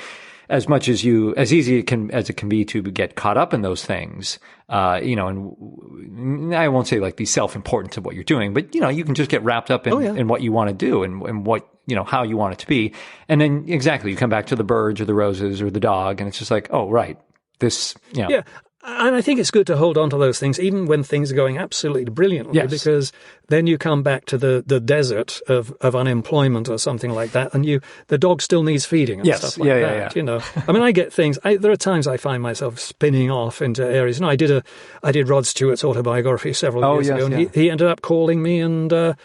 as much as as easy as it can be to get caught up in those things, and I won't say like be self-important to what you're doing, but, you can just get wrapped up in what you want to do and what, how you want it to be. And then exactly, you come back to the birds or the roses or the dog, and it's just like, oh, right. This, Yeah. And I think it's good to hold on to those things, even when things are going absolutely brilliantly, because then you come back to the desert of unemployment or something like that, and the dog still needs feeding and stuff like that. Yeah. I mean, I get things. There are times I find myself spinning off into areas. I did Rod Stewart's autobiography several years ago, and he ended up calling me and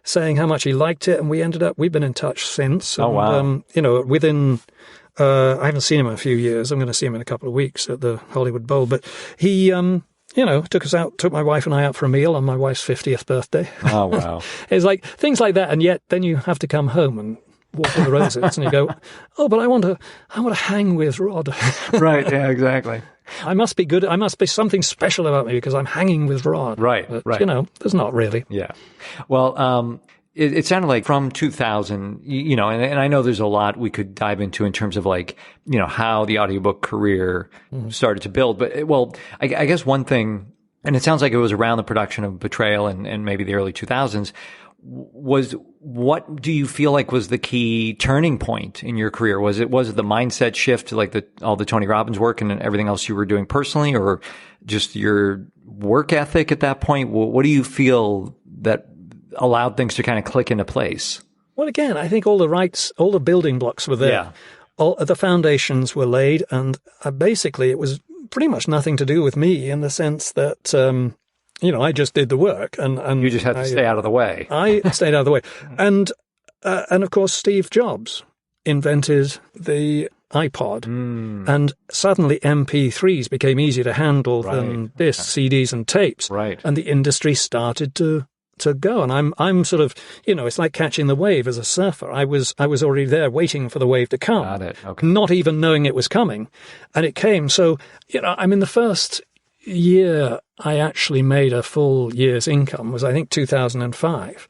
saying how much he liked it, and we've been in touch since. Oh, and, wow. Within. I haven't seen him in a few years. I'm going to see him in a couple of weeks at the Hollywood Bowl. But he, took my wife and I out for a meal on my wife's 50th birthday. Oh, wow. It's like things like that. And yet then you have to come home and walk in the roses and you go, oh, but I want to hang with Rod. Right. Yeah, exactly. I must be good. I must be something special about me because I'm hanging with Rod. Right. But, right. There's not really. Yeah. Well, it sounded like from 2000, and I know there's a lot we could dive into in terms of like, how the audiobook career started to build. But, I guess one thing, and it sounds like it was around the production of Betrayal and maybe the early 2000s, was what do you feel like was the key turning point in your career? Was it the mindset shift to like all the Tony Robbins work and everything else you were doing personally, or just your work ethic at that point? What do you feel that allowed things to kind of click into place? Well, again, I think all the building blocks were there. Yeah. All the foundations were laid, and basically it was pretty much nothing to do with me in the sense that, I just did the work. And you just had to stay out of the way. I stayed out of the way. And of course, Steve Jobs invented the iPod, and suddenly MP3s became easier to handle than discs, CDs and tapes. Right. And the industry started to go. And I'm sort of, it's like catching the wave as a surfer. I was already there waiting for the wave to come. Got it. Okay. Not even knowing it was coming. And it came. So, the first year I actually made a full year's income was, I think, 2005.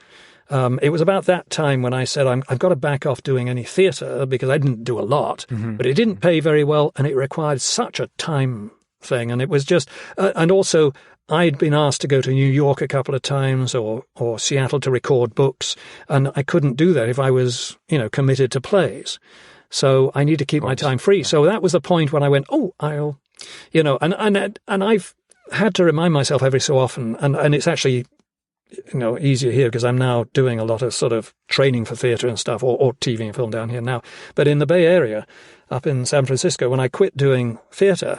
It was about that time when I said, I've got to back off doing any theatre because I didn't do a lot, but it didn't pay very well and it required such a time thing. And it was just, and also I'd been asked to go to New York a couple of times or Seattle to record books, and I couldn't do that if I was, committed to plays. So I need to keep my time free. So that was the point when I went, I'll, and I've had to remind myself every so often, and it's actually, easier here because I'm now doing a lot of sort of training for theatre and stuff, or TV and film down here now. But in the Bay Area, up in San Francisco, when I quit doing theatre,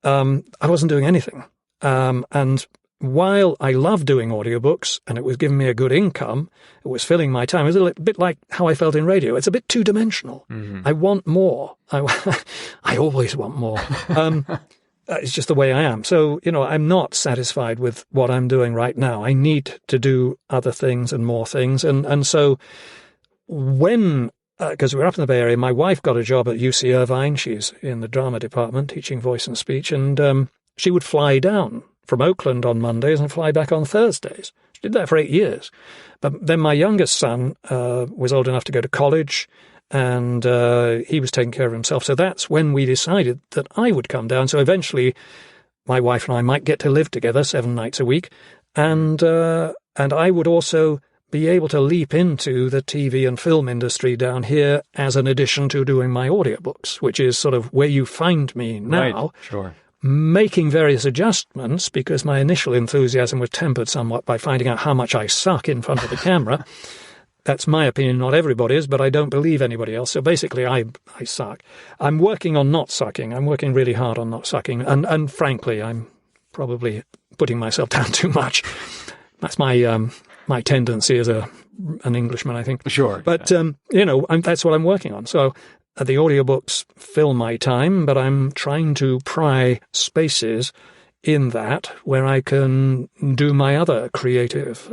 I wasn't doing anything. And while I loved doing audiobooks and it was giving me a good income, it was filling my time. It was a little bit like how I felt in radio. It's a bit two-dimensional. Mm-hmm. I want more. I always want more. It's just the way I am. So, I'm not satisfied with what I'm doing right now. I need to do other things and more things. And so when, because we're up in the Bay Area, my wife got a job at UC Irvine. She's in the drama department teaching voice and speech. And she would fly down from Oakland on Mondays and fly back on Thursdays. She did that for 8 years. But then my youngest son was old enough to go to college, and he was taking care of himself. So that's when we decided that I would come down. So eventually my wife and I might get to live together 7 nights a week, and I would also be able to leap into the TV and film industry down here as an addition to doing my audiobooks, which is sort of where you find me now. Right, sure. Making various adjustments because my initial enthusiasm was tempered somewhat by finding out how much I suck in front of the camera. That's my opinion, not everybody's, but I don't believe anybody else. So basically, I suck. I'm working on not sucking. I'm working really hard on not sucking. And frankly, I'm probably putting myself down too much. That's my my tendency as an Englishman, I think. Sure. But, that's what I'm working on. So the audiobooks fill my time, but I'm trying to pry spaces in that where I can do my other creative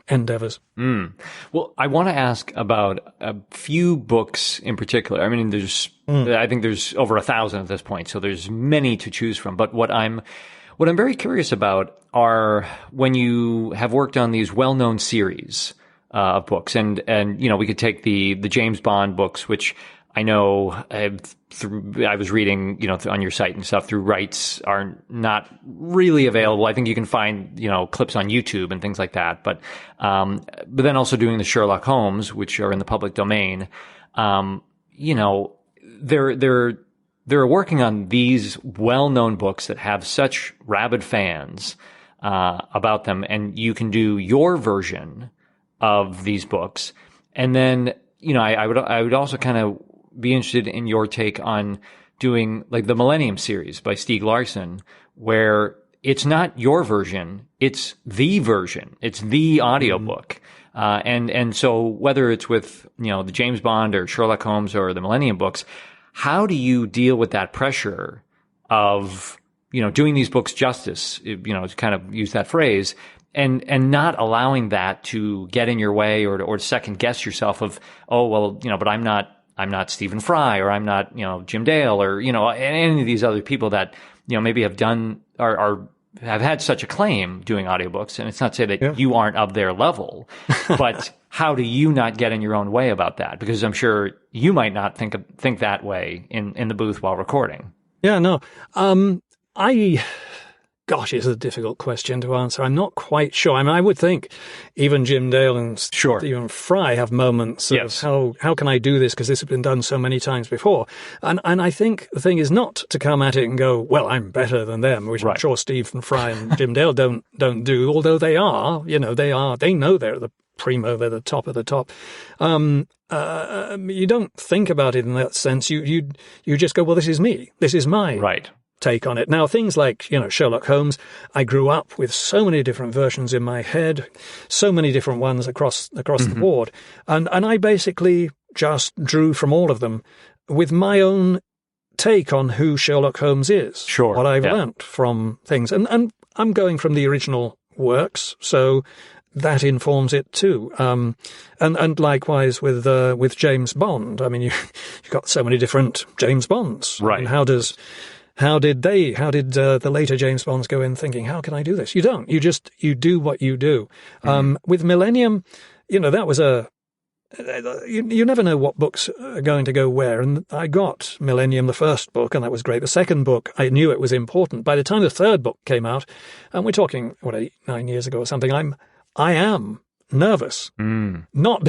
endeavors. Well, I want to ask about a few books in particular. I mean, I think there's over 1,000 at this point, so there's many to choose from. But what I'm very curious about are when you have worked on these well-known series of books, and we could take the James Bond books, which I know I was reading, on your site and stuff, through rights are not really available. I think you can find, clips on YouTube and things like that. But then also doing the Sherlock Holmes, which are in the public domain, they're working on these well-known books that have such rabid fans about them, and you can do your version of these books. And then, I would also kind of be interested in your take on doing like the Millennium series by Stieg Larsson, where it's not your version, it's the version, it's the audiobook. And so whether it's with, the James Bond or Sherlock Holmes or the Millennium books, how do you deal with that pressure of, doing these books justice, to kind of use that phrase, and not allowing that to get in your way or second guess yourself of, but I'm not Stephen Fry, or I'm not, Jim Dale, or, any of these other people that, maybe have done or have had such a claim doing audiobooks. And it's not to say that you aren't of their level, but how do you not get in your own way about that? Because I'm sure you might not think that way in the booth while recording. Yeah, no. Gosh, it's a difficult question to answer. I'm not quite sure. I mean, I would think even Jim Dale and Stephen Fry have moments of how can I do this, because this has been done so many times before. And I think the thing is not to come at it and go, well, I'm better than them, which I'm sure Stephen Fry and Jim Dale don't do, although they are, they know they're the primo, they're the top of the top. You don't think about it in that sense. You just go, well, this is me. This is my take on it. Now, things like, Sherlock Holmes, I grew up with so many different versions in my head, so many different ones across the board. And I basically just drew from all of them with my own take on who Sherlock Holmes is. Sure. What I've learnt from things. And I'm going from the original works, so that informs it too. And likewise with James Bond. I mean, you've got so many different James Bonds. Right. And how did the later James Bonds go in thinking, how can I do this? You don't. You do what you do. With Millennium, that was you never know what books are going to go where. And I got Millennium, the first book, and that was great. The second book, I knew it was important. By the time the third book came out, and we're talking, 8-9 years ago or something, I am nervous. Not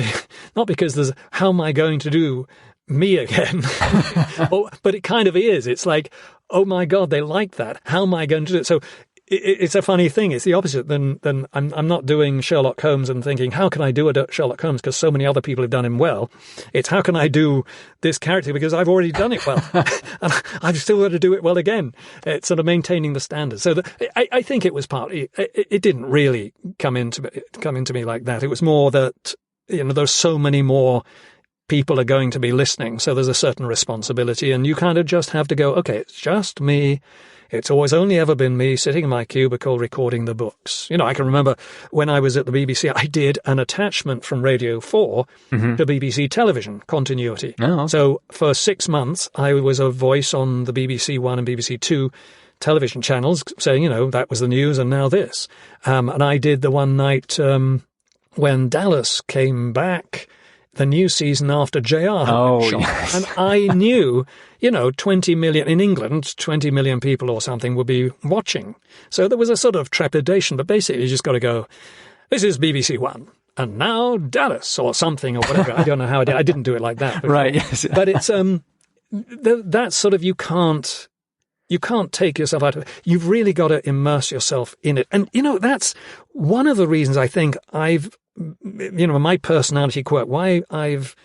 because there's, how am I going to do me again? But it kind of is. It's like, oh my God, they like that. How am I going to do it? So it's a funny thing. It's the opposite than I'm not doing Sherlock Holmes and thinking, how can I do a Sherlock Holmes? Because so many other people have done him well. It's how can I do this character because I've already done it well. And I've still got to do it well again. It's sort of maintaining the standards. So I think it was partly, it didn't really come into me like that. It was more that, there's so many more people are going to be listening. So there's a certain responsibility, and you kind of just have to go, okay, it's just me. It's always only ever been me sitting in my cubicle recording the books. I can remember when I was at the BBC, I did an attachment from Radio 4 to BBC television continuity. Oh. So for 6 months, I was a voice on the BBC One and BBC Two television channels saying, that was the news and now this. And I did the one night when Dallas came back, the new season after JR had been shot. Yes. And I knew, 20 million, in England, 20 million people or something would be watching. So there was a sort of trepidation, but basically you just got to go, this is BBC One, and now Dallas, or something, or whatever. I don't know how I didn't do it like that. Right, yes. But it's, that's sort of, you can't take yourself out of it. You've really got to immerse yourself in it. And, that's one of the reasons I think my personality quirk, why I've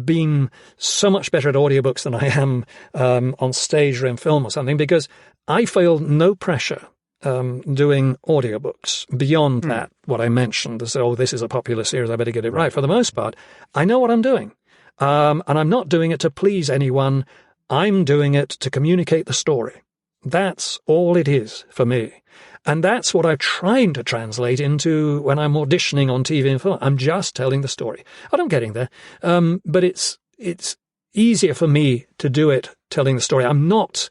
been so much better at audiobooks than I am on stage or in film or something, because I feel no pressure doing audiobooks beyond that, what I mentioned, as, this is a popular series, I better get it right. For the most part, I know what I'm doing. And I'm not doing it to please anyone. I'm doing it to communicate the story. That's all it is for me. And that's what I'm trying to translate into when I'm auditioning on TV and film. I'm just telling the story. I'm getting there. But it's easier for me to do it telling the story. I'm not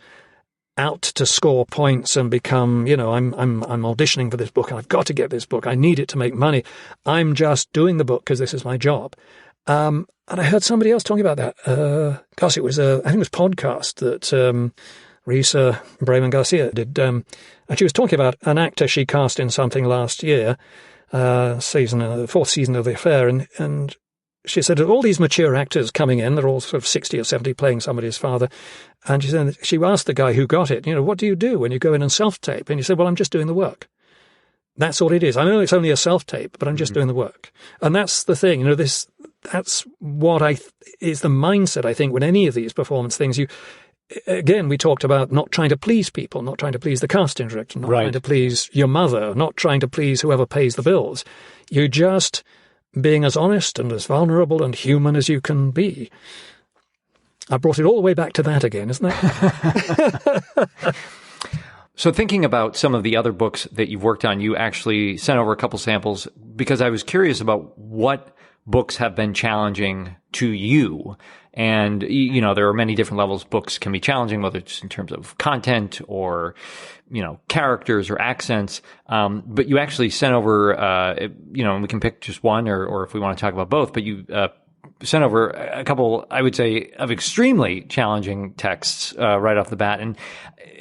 out to score points and become, I'm auditioning for this book and I've got to get this book. I need it to make money. I'm just doing the book because this is my job. And I heard somebody else talking about that. It was I think it was a podcast that Risa Brayman Garcia did. And she was talking about an actor she cast in something last year, the fourth season of The Affair. And she said, all these mature actors coming in, they're all sort of 60 or 70 playing somebody's father. And she said, she asked the guy who got it, what do you do when you go in and self-tape? And he said, well, I'm just doing the work. That's all it is. I know it's only a self-tape, but I'm just doing the work. And that's the thing, that's what is the mindset, I think, with any of these performance things. Again, we talked about not trying to please people, not trying to please the casting director, not trying to please your mother, not trying to please whoever pays the bills. You're just being as honest and as vulnerable and human as you can be. I brought it all the way back to that again, isn't it? So thinking about some of the other books that you've worked on, you actually sent over a couple samples because I was curious about what books have been challenging to you. And, there are many different levels books can be challenging, whether it's in terms of content or, characters or accents. But you actually sent over, and we can pick just one or if we want to talk about both, but you sent over a couple, I would say, of extremely challenging texts right off the bat. And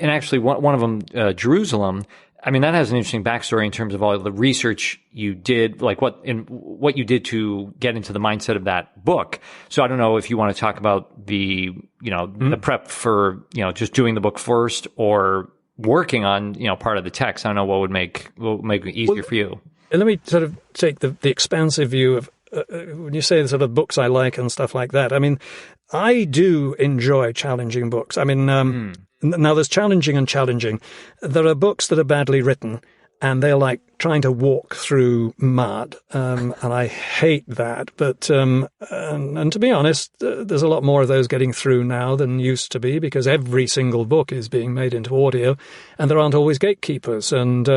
actually one of them, Jerusalem, I mean, that has an interesting backstory in terms of all the research you did, like what you did to get into the mindset of that book. So I don't know if you want to talk about the prep for, just doing the book first or working on, part of the text. I don't know what would make it easier for you. Let me sort of take the expansive view of, when you say the sort of books I like and stuff like that. I mean, I do enjoy challenging books. I mean, now there's challenging and challenging. There are books that are badly written and they're like trying to walk through mud. And I hate that. But, and to be honest, there's a lot more of those getting through now than used to be because every single book is being made into audio and there aren't always gatekeepers. And,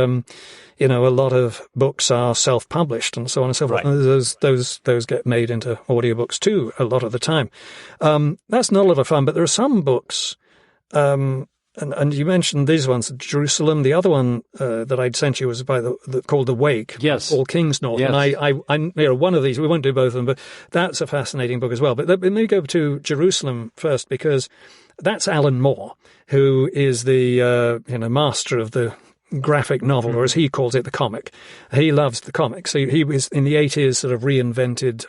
a lot of books are self-published and so on and so forth. Right. And those get made into audiobooks too a lot of the time. That's not a lot of fun, but there are some books, and you mentioned these ones, Jerusalem. The other one that I'd sent you was called The Wake. Yes. Paul Kingsnorth. Yes. And I one of these, we won't do both of them, but that's a fascinating book as well. But let me go to Jerusalem first, because that's Alan Moore, who is the master of the graphic novel, or as he calls it, the comic. He loves the comics. So he was in the 80s sort of reinvented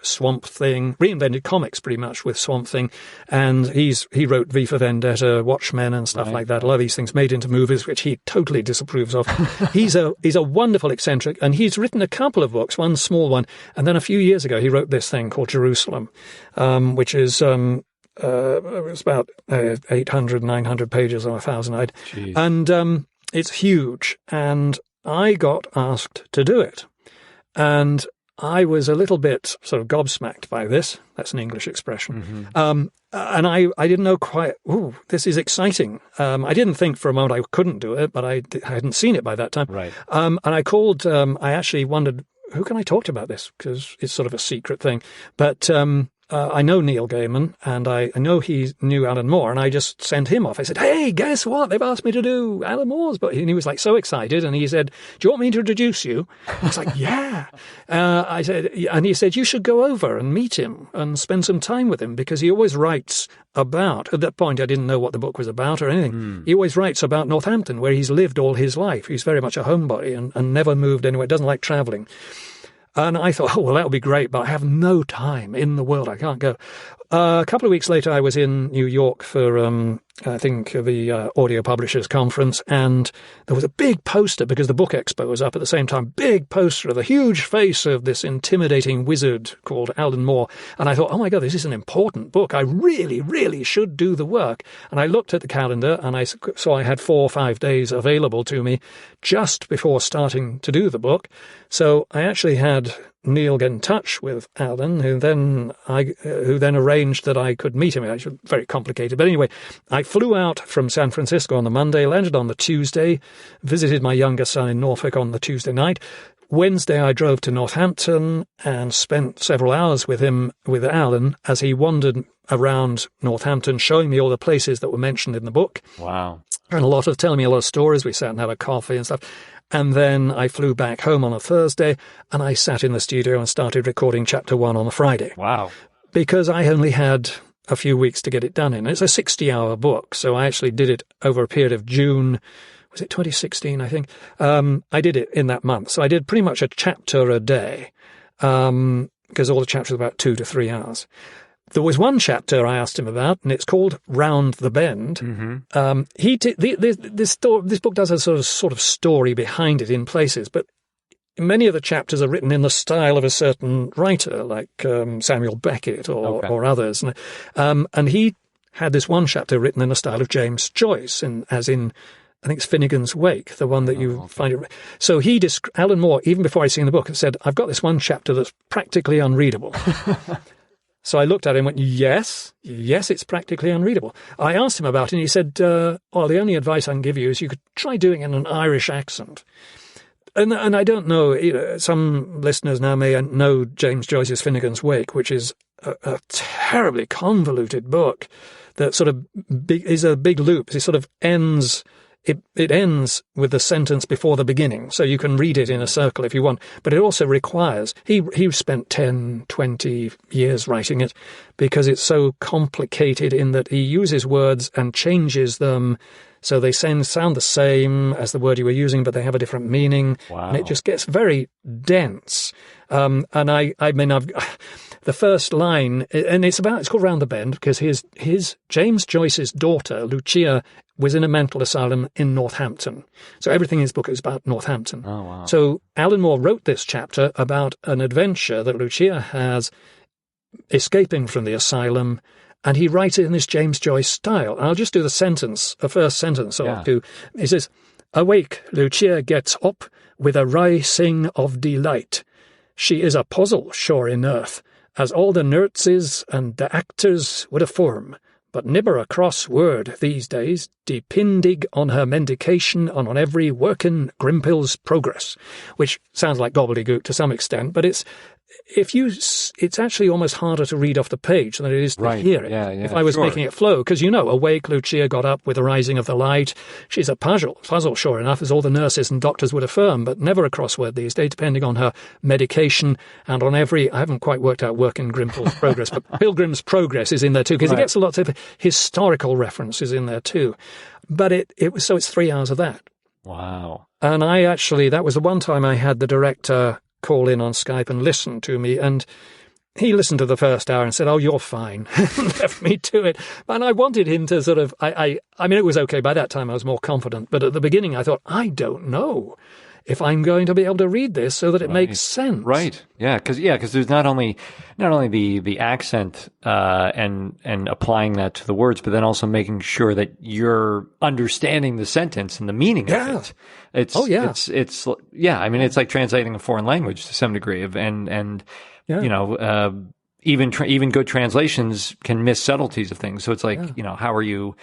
comics pretty much with Swamp Thing, and he wrote V for Vendetta, Watchmen, and stuff like that. A lot of these things made into movies, which he totally disapproves of. He's a wonderful eccentric, and he's written a couple of books, one small one, and then a few years ago he wrote this thing called Jerusalem, which is it was about 800, 900 pages or 1,000. And it's huge, and I got asked to do it. And I was a little bit sort of gobsmacked by this. That's an English expression. Mm-hmm. And I didn't know quite, this is exciting. I didn't think for a moment I couldn't do it, but I hadn't seen it by that time. Right. And I called, I actually wondered, who can I talk to about this? Because it's sort of a secret thing. But I know Neil Gaiman, and I know he knew Alan Moore, and I just sent him off. I said, hey, guess what? They've asked me to do Alan Moore's book. And he was like so excited, and he said, do you want me to introduce you? I was like, yeah. I said, and he said, you should go over and meet him and spend some time with him, because he always writes about, at that point I didn't know what the book was about or anything. He always writes about Northampton, where he's lived all his life. He's very much a homebody and never moved anywhere, doesn't like travelling. And I thought, well, that'll be great, but I have no time in the world. I can't go. A couple of weeks later, I was in New York for, I think, the Audio Publishers Conference, and there was a big poster, because the Book Expo was up at the same time, big poster of the huge face of this intimidating wizard called Alan Moore. And I thought, oh my God, this is an important book. I really, really should do the work. And I looked at the calendar, and I saw I had 4 or 5 days available to me just before starting to do the book. So I actually had Neil get in touch with Alan, who then arranged that I could meet him. It was very complicated. But anyway, I flew out from San Francisco on the Monday, landed on the Tuesday, visited my younger son in Norfolk on the Tuesday night. Wednesday, I drove to Northampton and spent several hours with Alan, as he wandered around Northampton, showing me all the places that were mentioned in the book. Wow. And telling me a lot of stories. We sat and had a coffee and stuff. And then I flew back home on a Thursday, and I sat in the studio and started recording chapter 1 on a Friday. Wow. Because I only had a few weeks to get it done in. It's a 60-hour book, so I actually did it over a period of June. Was it 2016, I think? I did it in that month. So I did pretty much a chapter a day, because all the chapters are about 2 to 3 hours. There was one chapter I asked him about, and it's called Round the Bend. This book does a sort of story behind it in places, but many of the chapters are written in the style of a certain writer, like Samuel Beckett or others. And he had this one chapter written in the style of James Joyce, as in I think it's Finnegan's Wake, the one that you find it. So Alan Moore, even before I'd seen the book, said, "I've got this one chapter that's practically unreadable." So I looked at him and went, yes, it's practically unreadable. I asked him about it, and he said, the only advice I can give you is you could try doing it in an Irish accent. And I don't know, some listeners now may know James Joyce's Finnegan's Wake, which is a terribly convoluted book that sort of is a big loop. It sort of ends... It ends with the sentence before the beginning, so you can read it in a circle if you want. But it also requires... He spent 10, 20 years writing it because it's so complicated in that he uses words and changes them so they sound the same as the word you were using, but they have a different meaning. Wow. And it just gets very dense. And the first line, and it's called Round the Bend, because his James Joyce's daughter, Lucia, was in a mental asylum in Northampton. So everything in his book is about Northampton. Oh, wow. So Alan Moore wrote this chapter about an adventure that Lucia has escaping from the asylum, and he writes it in this James Joyce style. And I'll just do the first sentence or two. He says, "Awake, Lucia gets up with a rising of delight. She is a puzzle, sure enough, as all the nurses and the actors would affirm, but nibber a cross word these days, depending on her medication and on every working Grimple's progress," which sounds like gobbledygook to some extent, but it's actually almost harder to read off the page than it is to hear it. Yeah, if I was making it flow, because awake, Lucia got up with the rising of the light. She's a puzzle, sure enough, as all the nurses and doctors would affirm, but never a crossword these days, depending on her medication and on every... I haven't quite worked out working Grimple's progress, but Pilgrim's Progress is in there too, because it gets a lot of historical references in there too. But it's 3 hours of that. Wow. And that was the one time I had the director call in on Skype and listen to me, and he listened to the first hour and said, "Oh, you're fine," and left me to it. And I wanted him to sort of, I mean, it was okay. By that time I was more confident, but at the beginning I thought, I don't know if I'm going to be able to read this so that it makes sense. Right. Yeah. Because there's not only the accent and applying that to the words, but then also making sure that you're understanding the sentence and the meaning of it. It's I mean, it's like translating a foreign language to some degree even good translations can miss subtleties of things. So it's like, how are you?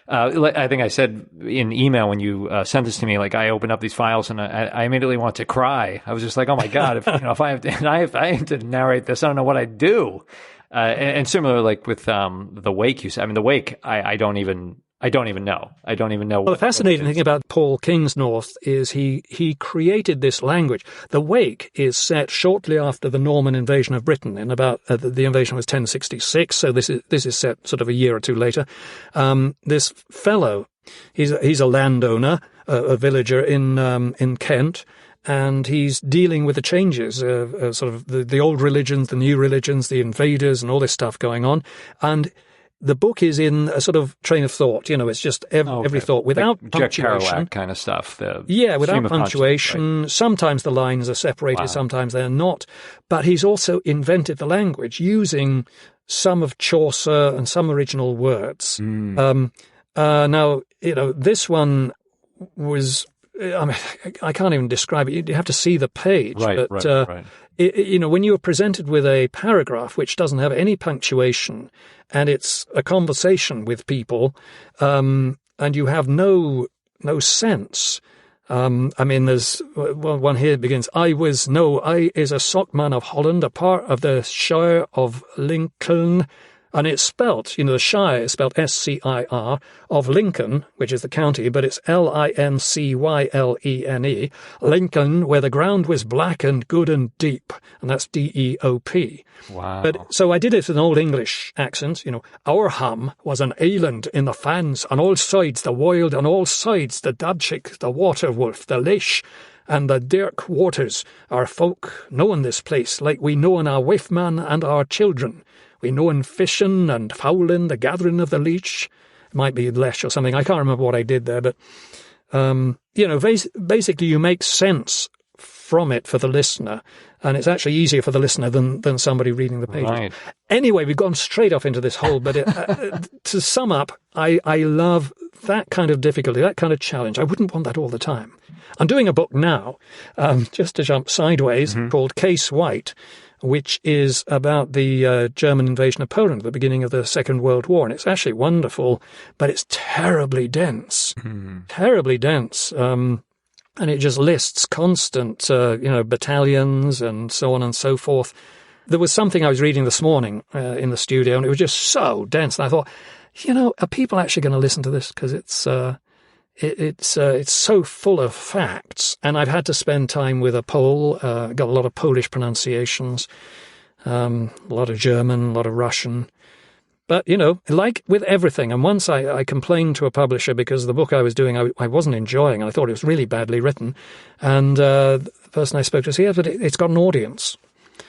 I think I said in email when you sent this to me, like I opened up these files and I immediately want to cry. I was just like, oh my God, if I have to narrate this, I don't know what I'd do. And similar, like with the Wake, you said. I mean, the Wake, I don't even know. Well, the fascinating thing about Paul Kingsnorth is he created this language. The Wake is set shortly after the Norman invasion of Britain. In about the invasion was 1066, so this is set sort of a year or two later. This fellow, he's a landowner, a villager in Kent. And he's dealing with the changes, sort of the old religions, the new religions, the invaders, and all this stuff going on. And the book is in a sort of train of thought. It's just every thought without like punctuation. Jack Kerouac kind of stuff. Without punctuation. Right. Sometimes the lines are separated, sometimes they're not. But he's also invented the language using some of Chaucer and some original words. Now, this one was... I mean, I can't even describe it. You have to see the page. Right. when you are presented with a paragraph which doesn't have any punctuation, and it's a conversation with people, and you have no sense. There's one here that begins, I is a Sockman of Holland, a part of the Shire of Lincoln. And it's spelt, the Shire is spelt S-C-I-R, of Lincoln, which is the county, but it's L-I-N-C-Y-L-E-N-E, Lincoln, where the ground was black and good and deep, and that's D-E-O-P. Wow. But, so I did it in Old English accent, our ham was an island in the fans, on all sides the wild, on all sides the dabchick, the water wolf, the lish, and the dirk waters, our folk knowin this place, like we know in our wifeman and our children. We know in fishing and fowling, the gathering of the leech. It might be lesh or something. I can't remember what I did there, but, basically you make sense from it for the listener, and it's actually easier for the listener than somebody reading the pages. Right. Anyway, we've gone straight off into this hole, but to sum up, I love that kind of difficulty, that kind of challenge. I wouldn't want that all the time. I'm doing a book now, just to jump sideways, called Case White, which is about the German invasion of Poland at the beginning of the Second World War. And it's actually wonderful, but it's terribly dense. Terribly dense. And it just lists constant, battalions and so on and so forth. There was something I was reading this morning in the studio, and it was just so dense. And I thought, are people actually going to listen to this? Because it's so full of facts, and I've had to spend time with a Pole, got a lot of Polish pronunciations, a lot of German, a lot of Russian. But, like with everything, and once I complained to a publisher because the book I was doing I wasn't enjoying, I thought it was really badly written, and the person I spoke to said, yeah, but it's got an audience.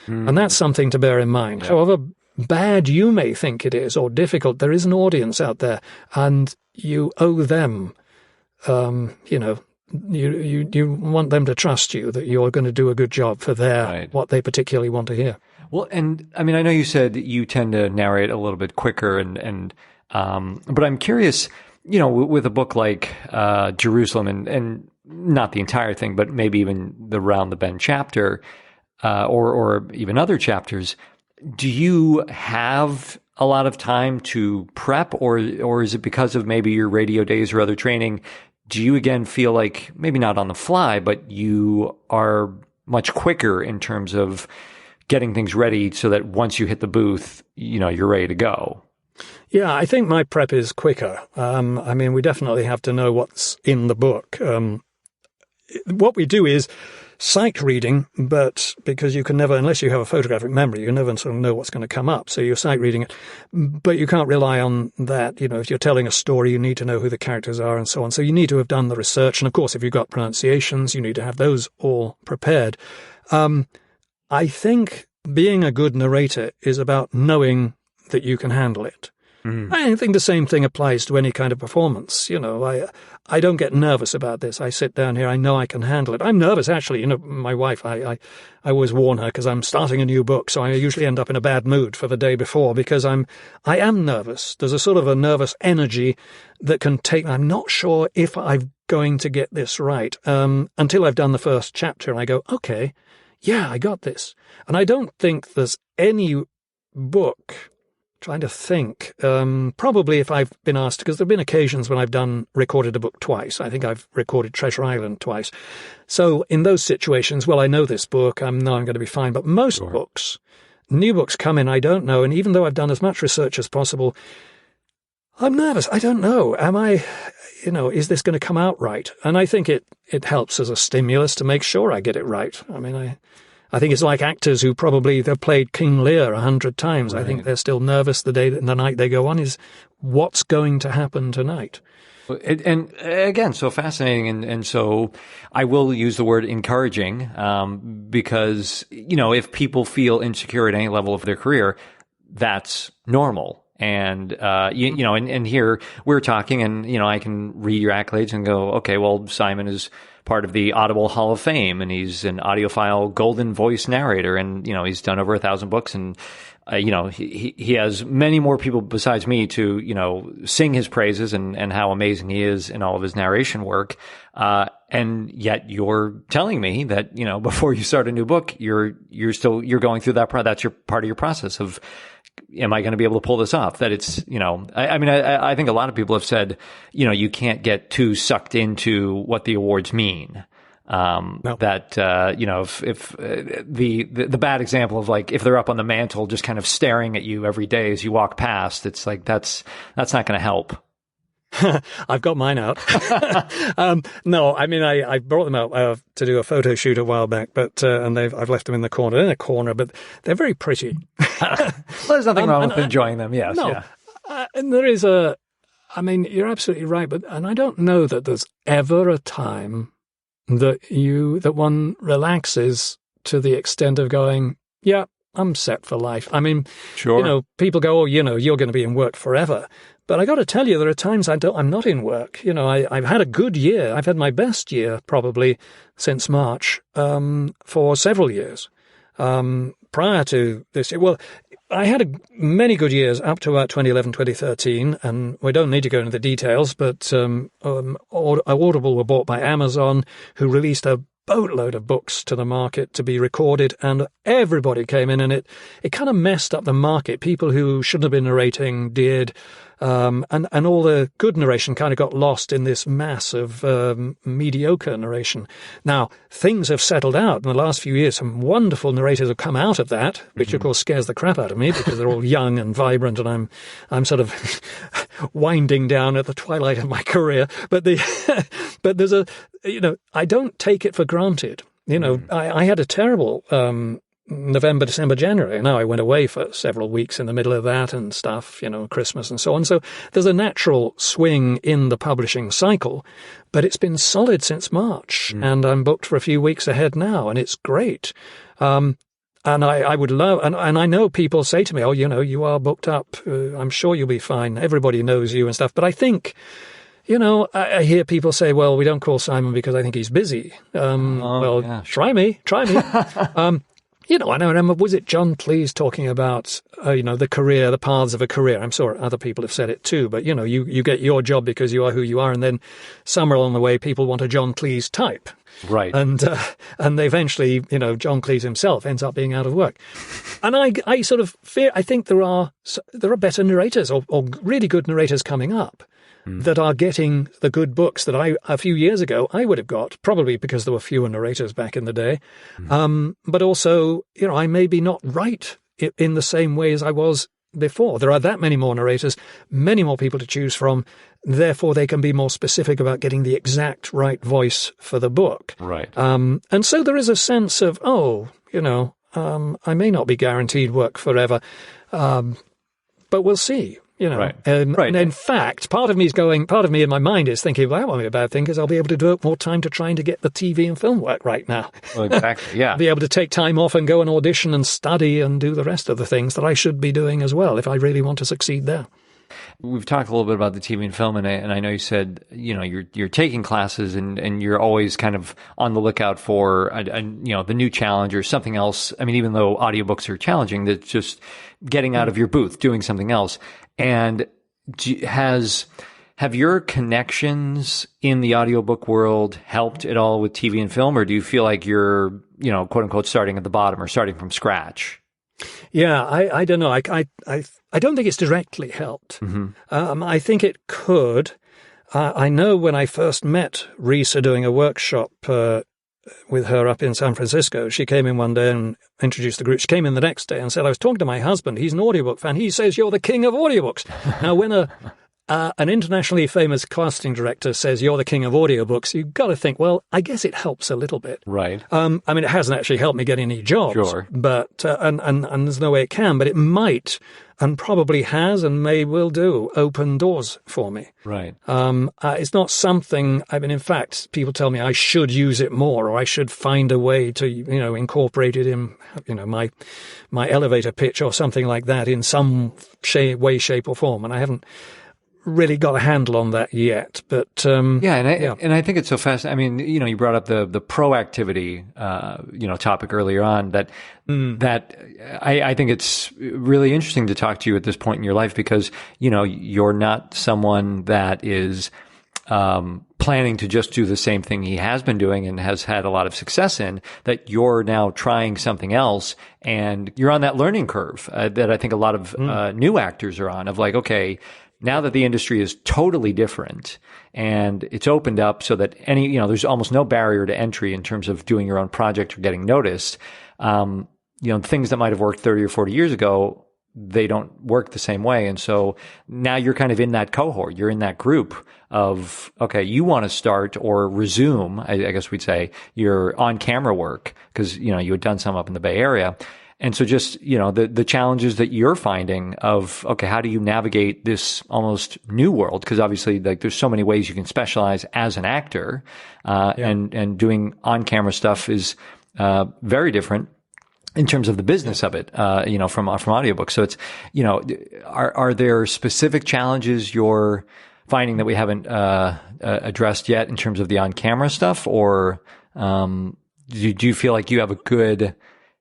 And that's something to bear in mind. Yeah. However bad you may think it is, or difficult, there is an audience out there, and you owe them you want them to trust you, that you're going to do a good job for what they particularly want to hear. Well, and I mean, I know you said that you tend to narrate a little bit quicker, but I'm curious, with a book like Jerusalem, and not the entire thing, but maybe even the Round the Bend chapter, or even other chapters, do you have a lot of time to prep, or is it because of maybe your radio days or other training? Do you again feel like, maybe not on the fly, but you are much quicker in terms of getting things ready so that once you hit the booth, you're ready to go? Yeah, I think my prep is quicker. We definitely have to know what's in the book. What we do is sight reading, but because you can never, unless you have a photographic memory, you never sort of know what's going to come up. So you're sight reading it, but you can't rely on that. If you're telling a story, you need to know who the characters are and so on. So you need to have done the research. And of course, if you've got pronunciations, you need to have those all prepared. I think being a good narrator is about knowing that you can handle it. I think the same thing applies to any kind of performance. I don't get nervous about this. I sit down here, I know I can handle it. I'm nervous, actually. My wife, I always warn her because I'm starting a new book, so I usually end up in a bad mood for the day before because I am nervous. There's a sort of a nervous energy that can take, I'm not sure if I'm going to get this right, until I've done the first chapter and I go, okay, yeah, I got this. And I don't think there's any book, trying to think, probably if I've been asked, because there have been occasions when I've recorded a book twice. I think I've recorded Treasure Island twice. So in those situations, I know this book, I know I'm going to be fine. But most books, new books come in, I don't know. And even though I've done as much research as possible, I'm nervous. I don't know. Am I, is this going to come out right? And I think it helps as a stimulus to make sure I get it right. I think it's like actors who they've played King Lear 100 times. Right. I think they're still nervous the night they go on is what's going to happen tonight. And again, so fascinating. And so I will use the word encouraging, because, if people feel insecure at any level of their career, that's normal. And, and here we're talking and, I can read your accolades and go, okay, well, Simon is part of the Audible Hall of Fame, and he's an audiophile golden voice narrator, and he's done over 1,000 books and he has many more people besides me to, sing his praises and how amazing he is in all of his narration work. And yet you're telling me that, before you start a new book, you're going through that that's your part of your process of, am I going to be able to pull this off? That it's, I think a lot of people have said, you can't get too sucked into what the awards mean. No. That, if the bad example of like, if they're up on the mantle, just kind of staring at you every day as you walk past, it's like, that's not going to help. I've got mine out. No, I brought them out to do a photo shoot a while back, but and I've left them in a corner, but they're very pretty. Well, there's nothing wrong with enjoying them. Yes, no, yeah. And there is you're absolutely right, and I don't know that there's ever a time that one relaxes to the extent of going, yeah, I'm set for life. Sure. People go, oh, you're going to be in work forever. But I got to tell you, there are times I'm not in work. I've had a good year. I've had my best year probably since March, for several years. Prior to this year, well, I had many good years up to about 2011, 2013, and we don't need to go into the details, but Audible were bought by Amazon, who released a boatload of books to the market to be recorded, and everybody came in, and it kind of messed up the market. People who shouldn't have been narrating did, and all the good narration kind of got lost in this mass of mediocre narration. Now, things have settled out in the last few years. Some wonderful narrators have come out of that, which of course scares the crap out of me because they're all young and vibrant, and I'm sort of winding down at the twilight of my career. But there's I don't take it for granted. I had a terrible November, December, January. Now I went away for several weeks in the middle of that and stuff, Christmas and so on. So there's a natural swing in the publishing cycle, but it's been solid since March, and I'm booked for a few weeks ahead now, and it's great. And I would love, and I know people say to me, oh, you are booked up. I'm sure you'll be fine. Everybody knows you and stuff. But I think, I hear people say, well, we don't call Simon because I think he's busy. Yeah, sure. Try me. I know, was it John Cleese talking about, the career, the paths of a career? I'm sure other people have said it too, but, you get your job because you are who you are, and then somewhere along the way, people want a John Cleese type. Right. And they eventually, John Cleese himself ends up being out of work. And I sort of fear, I think there are better narrators or really good narrators coming up that are getting the good books that a few years ago I would have got, probably because there were fewer narrators back in the day. But also, I may be not right in the same way as I was before. There are that many more narrators, many more people to choose from. Therefore, they can be more specific about getting the exact right voice for the book. Right. And so there is a sense of, I may not be guaranteed work forever, but we'll see. Right. And in fact, part of me in my mind is thinking, well, that won't be a bad thing because I'll be able to devote more time to trying to get the TV and film work right now. Well, exactly, yeah. Be able to take time off and go and audition and study and do the rest of the things that I should be doing as well if I really want to succeed there. We've talked a little bit about the TV and film, and I know you said, you're taking classes and you're always kind of on the lookout for, the new challenge or something else. Even though audiobooks are challenging, that's just getting out of your booth, doing something else. And have your connections in the audiobook world helped at all with TV and film, or do you feel like you're, quote unquote, starting at the bottom or starting from scratch? Yeah, I don't know. I don't think it's directly helped. I think it could. I know when I first met Risa doing a workshop with her up in San Francisco, she came in one day and introduced the group. She came in the next day and said, I was talking to my husband. He's an audiobook fan. He says you're the king of audiobooks. Now, when an internationally famous casting director says you're the king of audiobooks, you've got to think, well, I guess it helps a little bit. Right. It hasn't actually helped me get any jobs. Sure. But, and there's no way it can, but it might, and probably has and will do, open doors for me. Right. It's not something, in fact, people tell me I should use it more, or I should find a way to, incorporate it in, my elevator pitch or something like that in some way, shape or form. And I haven't really got a handle on that yet. But and I think it's so fast. I mean, you brought up the proactivity, topic earlier on. That I think it's really interesting to talk to you at this point in your life because you're not someone that is planning to just do the same thing he has been doing and has had a lot of success in, that you're now trying something else and you're on that learning curve that I think a lot of new actors are on, of like, okay, now that the industry is totally different and it's opened up so that there's almost no barrier to entry in terms of doing your own project or getting noticed. Things that might have worked 30 or 40 years ago, they don't work the same way. And so now you're kind of in that cohort. You're in that group of, okay, you want to start or resume, I guess we'd say, your on-camera work because, you had done some up in the Bay Area. And so just, the challenges that you're finding of, okay, how do you navigate this almost new world? Because obviously, like, there's so many ways you can specialize as an actor, and doing on-camera stuff is very different in terms of the business of it, from audiobooks. So it's, are there specific challenges you're finding that we haven't addressed yet in terms of the on-camera stuff, or do you feel like you have a good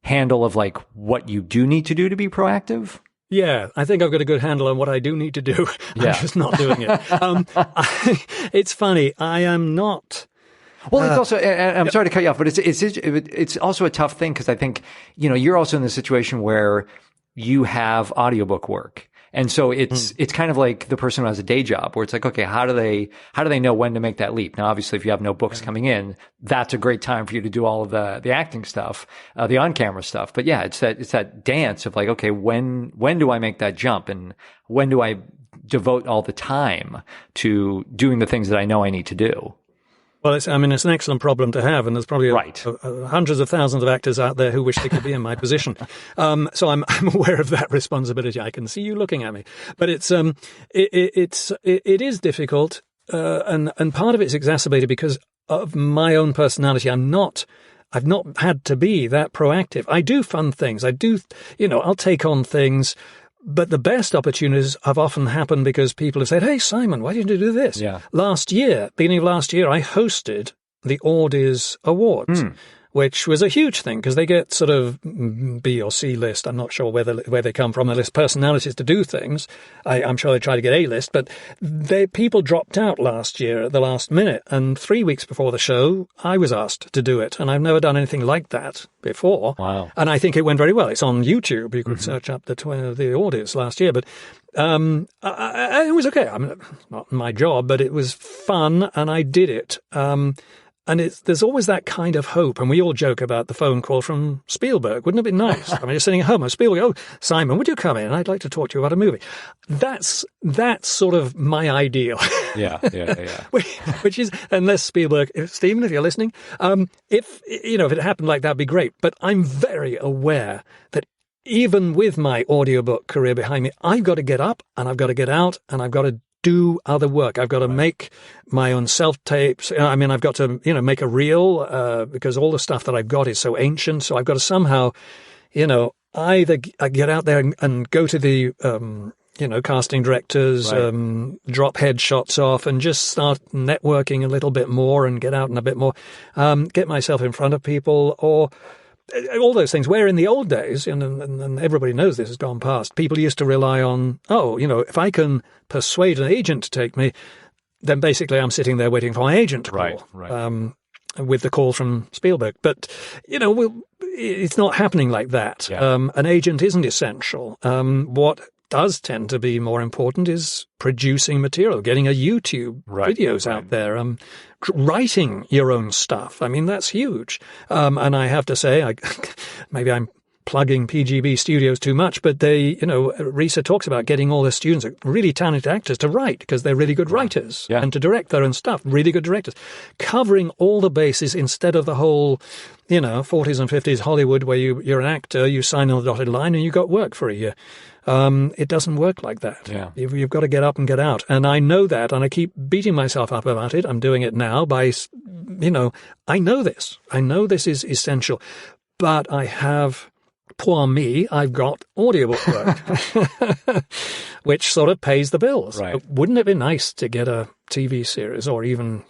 handle of like what you do need to do to be proactive? Yeah, I think I've got a good handle on what I do need to do. I'm just not doing it. It's funny. I am not. Well, it's also, I'm sorry to cut you off, but it's also a tough thing because I think, you're also in the situation where you have audiobook work. And so it's kind of like the person who has a day job where it's like, okay, how do they know when to make that leap? Now, obviously, if you have no books coming in, that's a great time for you to do all of the acting stuff, the on-camera stuff. But yeah, it's that dance of like, okay, when do I make that jump? And when do I devote all the time to doing the things that I know I need to do? Well, it's an excellent problem to have, and there's probably hundreds of thousands of actors out there who wish they could be in my position. So I'm aware of that responsibility. I can see you looking at me, but it is difficult, and part of it's exacerbated because of my own personality. I've not had to be that proactive. I do fun things. I'll take on things. But the best opportunities have often happened because people have said, "Hey, Simon, why didn't you do this?" Yeah. Beginning of last year, I hosted the Audi's Awards, which was a huge thing because they get sort of B or C list. I'm not sure where they come from. The list personalities to do things. I'm sure they try to get A list, but people dropped out last year at the last minute. And 3 weeks before the show, I was asked to do it, and I've never done anything like that before. Wow! And I think it went very well. It's on YouTube. You could search up the Audis last year, but it was okay. I mean, not my job, but it was fun, and I did it. And there's always that kind of hope. And we all joke about the phone call from Spielberg. Wouldn't it be nice? I mean, you're sitting at home and Spielberg, "Oh, Simon, would you come in? I'd like to talk to you about a movie." That's sort of my ideal. Yeah. Which is, unless Spielberg, Stephen, if you're listening, if it happened like that, would be great. But I'm very aware that even with my audiobook career behind me, I've got to get up and I've got to get out and I've got to do other work. I've got to make my own self-tapes. I've got to, make a reel, because all the stuff that I've got is so ancient. So I've got to somehow, either get out there and go to the, casting directors, drop headshots off and just start networking a little bit more and get out and a bit more, get myself in front of people, or all those things, where in the old days, and everybody knows this has gone past, people used to rely on, if I can persuade an agent to take me, then basically I'm sitting there waiting for my agent to call, with the call from Spielberg. But, it's not happening like that. Yeah. An agent isn't essential. What does tend to be more important is producing material, getting a YouTube videos out there, writing your own stuff. I mean, that's huge. And I have to say, maybe I'm plugging PGB Studios too much, but RISA talks about getting all their students, really talented actors, to write because they're really good writers, and to direct their own stuff, really good directors, covering all the bases instead of the whole, 40s and 50s Hollywood where you're an actor, you sign on the dotted line and you got work for a year. It doesn't work like that. Yeah. You've got to get up and get out. And I know that, and I keep beating myself up about it. I'm doing it now by, I know this. I know this is essential, but I have poor me, I've got audiobook work, which sort of pays the bills. Right. Wouldn't it be nice to get a TV series or even,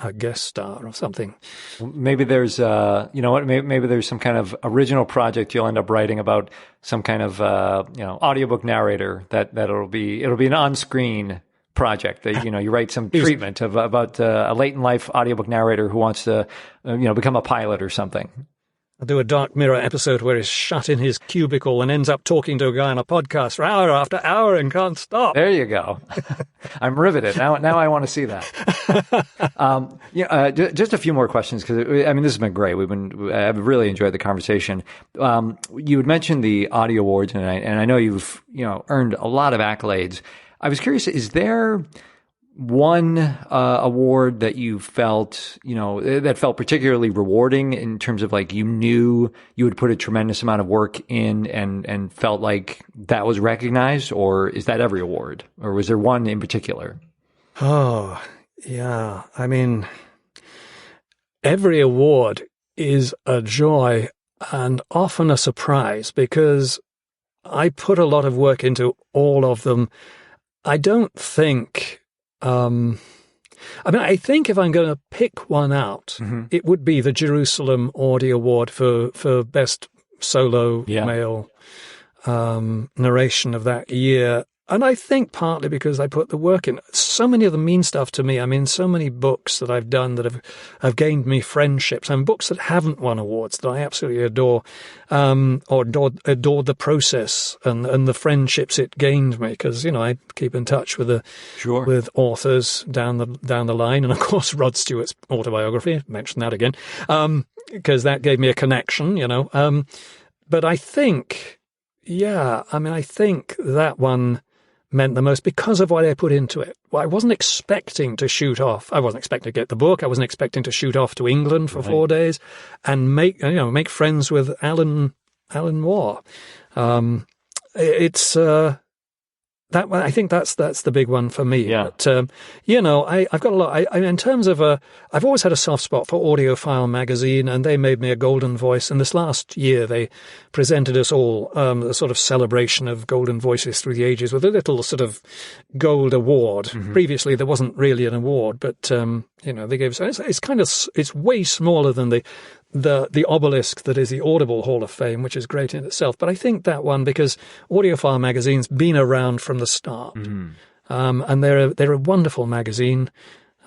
a guest star or something? Maybe there's, maybe there's some kind of original project you'll end up writing about some kind of, audiobook narrator it'll be an on-screen project that, you write some treatment about a late in life audiobook narrator who wants to, become a pilot or something. I'll do a Dark Mirror episode where he's shut in his cubicle and ends up talking to a guy on a podcast for hour after hour and can't stop. There you go. I'm riveted. Now I want to see that. Just a few more questions because this has been great. I've really enjoyed the conversation. You had mentioned the Audio Awards tonight, and I know you've earned a lot of accolades. I was curious, is there one award that you felt, that felt particularly rewarding in terms of like you knew you would put a tremendous amount of work in and felt like that was recognized, or is that every award, or was there one in particular? Oh, yeah. Every award is a joy and often a surprise because I put a lot of work into all of them. I don't think I think if I'm going to pick one out, it would be the Jerusalem Audio Award for Best Solo Male Narration of that year. And I think partly because I put the work in. So many of them mean stuff to me. So many books that I've done that have gained me friendships, and books that haven't won awards that I absolutely adore, or adored the process and the friendships it gained me. Because I keep in touch with with authors down the line, and of course Rod Stewart's autobiography. Mention that again, because that gave me a connection. But I think, I think that one meant the most because of what I put into it. Well, I wasn't expecting to shoot off. I wasn't expecting to get the book. I wasn't expecting to shoot off to England for 4 days and make friends with Alan Moore. It's that one. I think that's the big one for me. Yeah. But, I've got a lot. In terms of I've always had a soft spot for Audiophile magazine, and they made me a golden voice. And this last year, they presented us all a sort of celebration of golden voices through the ages with a little sort of gold award. Mm-hmm. Previously, there wasn't really an award, but they gave us. It's way smaller than the obelisk that is the Audible Hall of Fame, which is great in itself. But I think that one, because Audiophile magazine's been around from the start, and they're a wonderful magazine,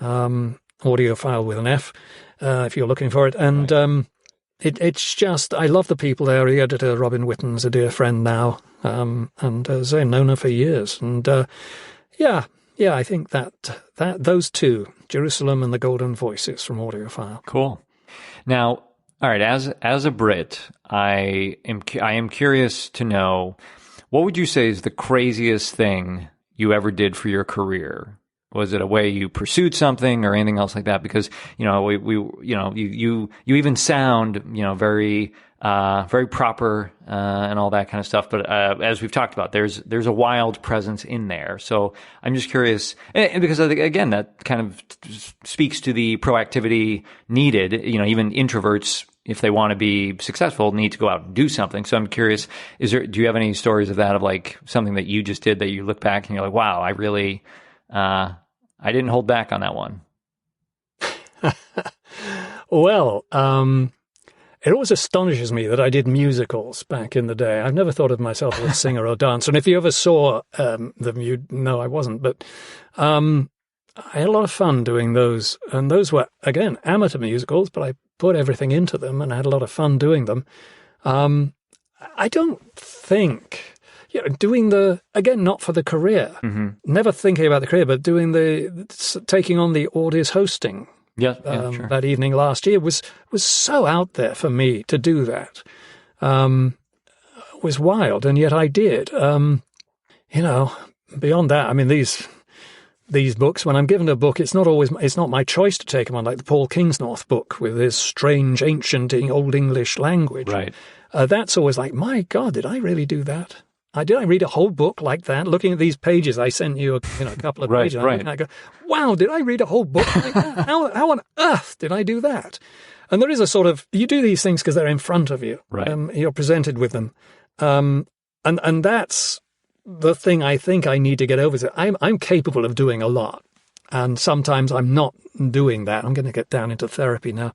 Audiophile with an F, if you're looking for it. And it's just, I love the people there. The editor, Robin Whitten's a dear friend now, and as I've known her for years. And I think that those two, Jerusalem and the Golden Voices from Audiophile. Cool. Now, all right, as a Brit, I am curious to know, what would you say is the craziest thing you ever did for your career? Was it a way you pursued something or anything else like that? Because you even sound very very proper and all that kind of stuff. But as we've talked about, there's a wild presence in there. So I'm just curious, and because I think, again, that kind of speaks to the proactivity needed. Even introverts, if they want to be successful, need to go out and do something. So I'm curious, do you have any stories of that, of like something that you just did that you look back and you're like, wow, I really, I didn't hold back on that one? Well, it always astonishes me that I did musicals back in the day. I've never thought of myself as a singer or dancer. And if you ever saw them, you'd know I wasn't. But I had a lot of fun doing those. And those were, again, amateur musicals, but I put everything into them and I had a lot of fun doing them. I don't think... doing again, not for the career, never thinking about the career, but taking on the audience hosting sure. that evening last year was so out there for me to do that. It was wild, and yet I did. Beyond that, these books, when I'm given a book, it's not my choice to take them on, like the Paul Kingsnorth book with his strange, ancient Old English language. Right. That's always like, my God, did I really do that? Did I read a whole book like that? Looking at these pages, I sent you a couple of pages. Right. And I go, wow, did I read a whole book like that? How on earth did I do that? And there is a sort of, you do these things because they're in front of you. Right. You're presented with them. And that's the thing I think I need to get over. I'm capable of doing a lot. And sometimes I'm not doing that. I'm going to get down into therapy now.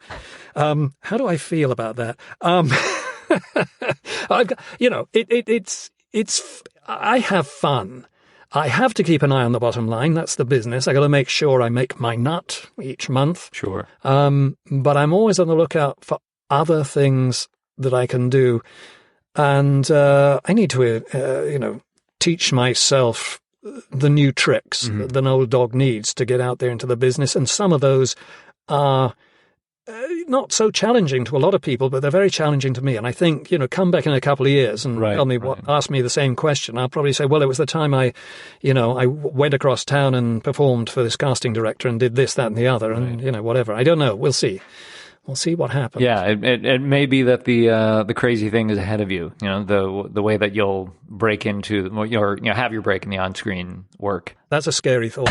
How do I feel about that? I have fun. I have to keep an eye on the bottom line. That's the business. I got to make sure I make my nut each month. Sure. But I'm always on the lookout for other things that I can do. And I need to, teach myself the new tricks that an old dog needs to get out there into the business. And some of those are not so challenging to a lot of people, but they're very challenging to me. And I think, come back in a couple of years and tell me ask me the same question. I'll probably say, well, it was the time I went across town and performed for this casting director and did this, that, and the other. And, whatever. I don't know. We'll see. We'll see what happens. Yeah, it may be that the crazy thing is ahead of you. The way that you'll break into or have your break in the on-screen work. That's a scary thought.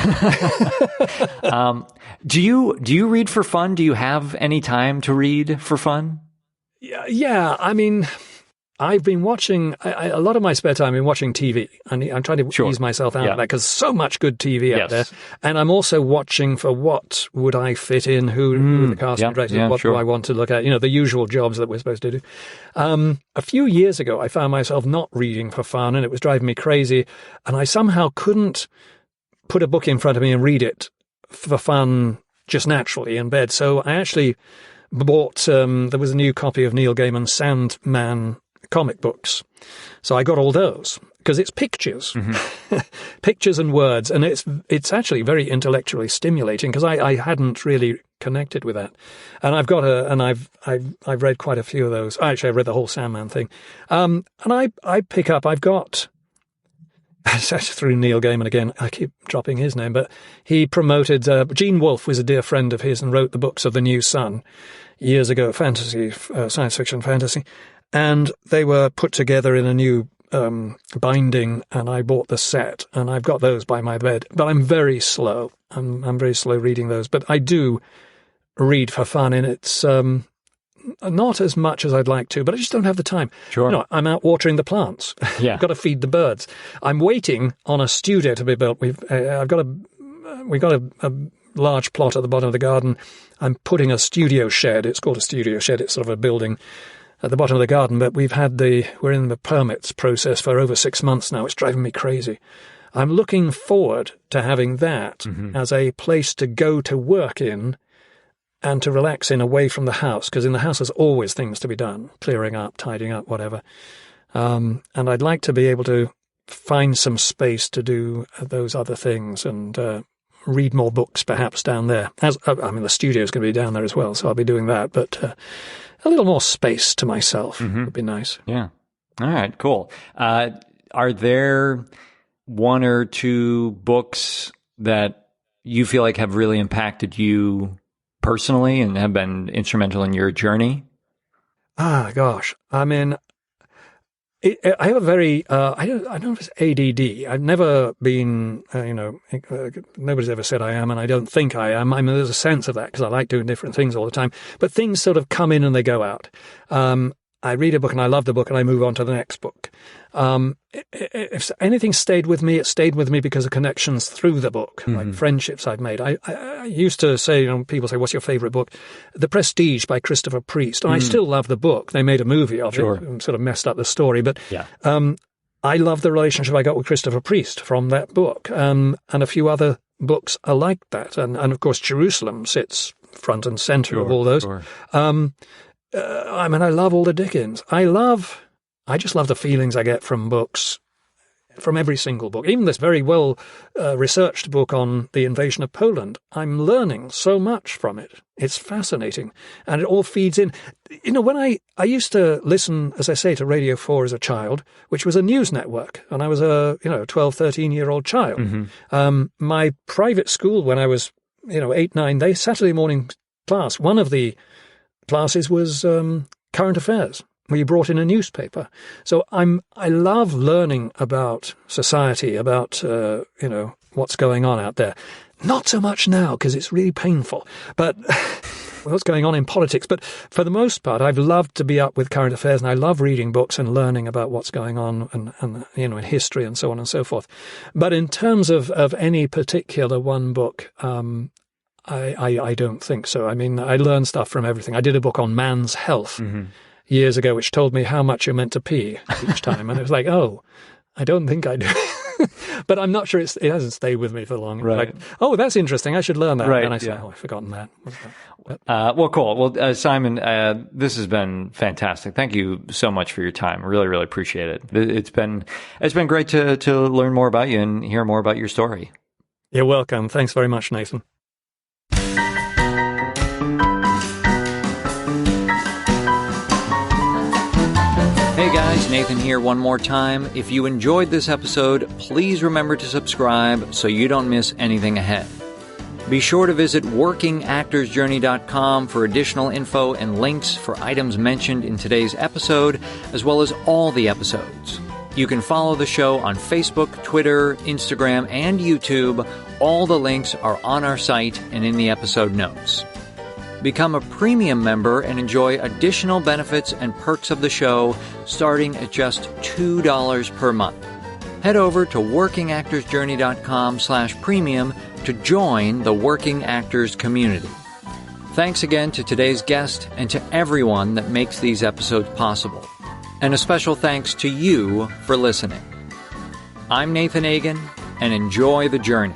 Do you read for fun? Do you have any time to read for fun? Yeah. I mean, I've been watching a lot of my spare time. I've been watching TV, and I'm trying to ease myself out of that because so much good TV out there. And I'm also watching for what would I fit in, who the casting director, what do I want to look at? The usual jobs that we're supposed to do. A few years ago, I found myself not reading for fun, and it was driving me crazy. And I somehow couldn't put a book in front of me and read it for fun just naturally in bed. So I actually bought. There was a new copy of Neil Gaiman's Sandman comic books. So I got all those because it's pictures, pictures and words. And it's actually very intellectually stimulating because I hadn't really connected with that. And I've got I've read quite a few of those. Actually, I read the whole Sandman thing. And I pick up, I've got, through Neil Gaiman again, I keep dropping his name, but he promoted, Gene Wolfe was a dear friend of his and wrote the books of The New Sun years ago, fantasy, science fiction fantasy. And they were put together in a new binding, and I bought the set, and I've got those by my bed. But I'm very slow. I'm very slow reading those. But I do read for fun, and it's not as much as I'd like to, but I just don't have the time. Sure. I'm out watering the plants. Yeah. I've got to feed the birds. I'm waiting on a studio to be built. We've got a large plot at the bottom of the garden. I'm putting a studio shed. It's called a studio shed. It's sort of a building at the bottom of the garden, but we're in the permits process for over 6 months now. It's driving me crazy. I'm looking forward to having that as a place to go to work in and to relax in away from the house, because in the house there's always things to be done, clearing up, tidying up, whatever. And I'd like to be able to find some space to do those other things and read more books perhaps down there. The studio's going to be down there as well, so I'll be doing that, but a little more space to myself would be nice. Yeah. All right, cool. Are there one or two books that you feel like have really impacted you personally and have been instrumental in your journey? Gosh. I mean, I have a very, I don't know if it's ADD. I've never been, nobody's ever said I am, and I don't think I am. I mean, there's a sense of that because I like doing different things all the time. But things sort of come in and they go out. I read a book and I love the book and I move on to the next book. If anything stayed with me, it stayed with me because of connections through the book, like friendships I've made. I used to say, people say, what's your favorite book? The Prestige by Christopher Priest. And I still love the book. They made a movie of it and sort of messed up the story. But I love the relationship I got with Christopher Priest from that book. And a few other books are like that. And of course, Jerusalem sits front and center of all those. I love all the Dickens. I just love the feelings I get from books, from every single book. Even this very well researched book on the invasion of Poland. I'm learning so much from it. It's fascinating. And it all feeds in. When I used to listen, as I say, to Radio 4 as a child, which was a news network, and I was a 12, 13-year-old child. My private school, when I was 8, 9, they Saturday morning class, one of the classes was current affairs, where you brought in a newspaper. So I love learning about society, about what's going on out there. Not so much now because it's really painful. But what's going on in politics. But for the most part, I've loved to be up with current affairs, and I love reading books and learning about what's going on and in history and so on and so forth. But in terms of any particular one book, I don't think so. I mean, I learn stuff from everything. I did a book on man's health years ago, which told me how much you're meant to pee each time. And it was like, oh, I don't think I do. But I'm not sure it hasn't stayed with me for long. Right. Like, oh, that's interesting. I should learn that. Right, And I said, yeah. oh, I've forgotten that. Well, cool. Well, Simon, this has been fantastic. Thank you so much for your time. Really, really appreciate it. It's been great to learn more about you and hear more about your story. You're welcome. Thanks very much, Nathan. Hey guys, Nathan here one more time. If you enjoyed this episode, please remember to subscribe so you don't miss anything ahead. Be sure to visit workingactorsjourney.com for additional info and links for items mentioned in today's episode, as well as all the episodes. You can follow the show on Facebook, Twitter, Instagram, and YouTube. All the links are on our site and in the episode notes. Become a premium member and enjoy additional benefits and perks of the show starting at just $2 per month. Head over to workingactorsjourney.com/premium to join the Working Actors community. Thanks again to today's guest and to everyone that makes these episodes possible. And a special thanks to you for listening. I'm Nathan Agan, and enjoy the journey.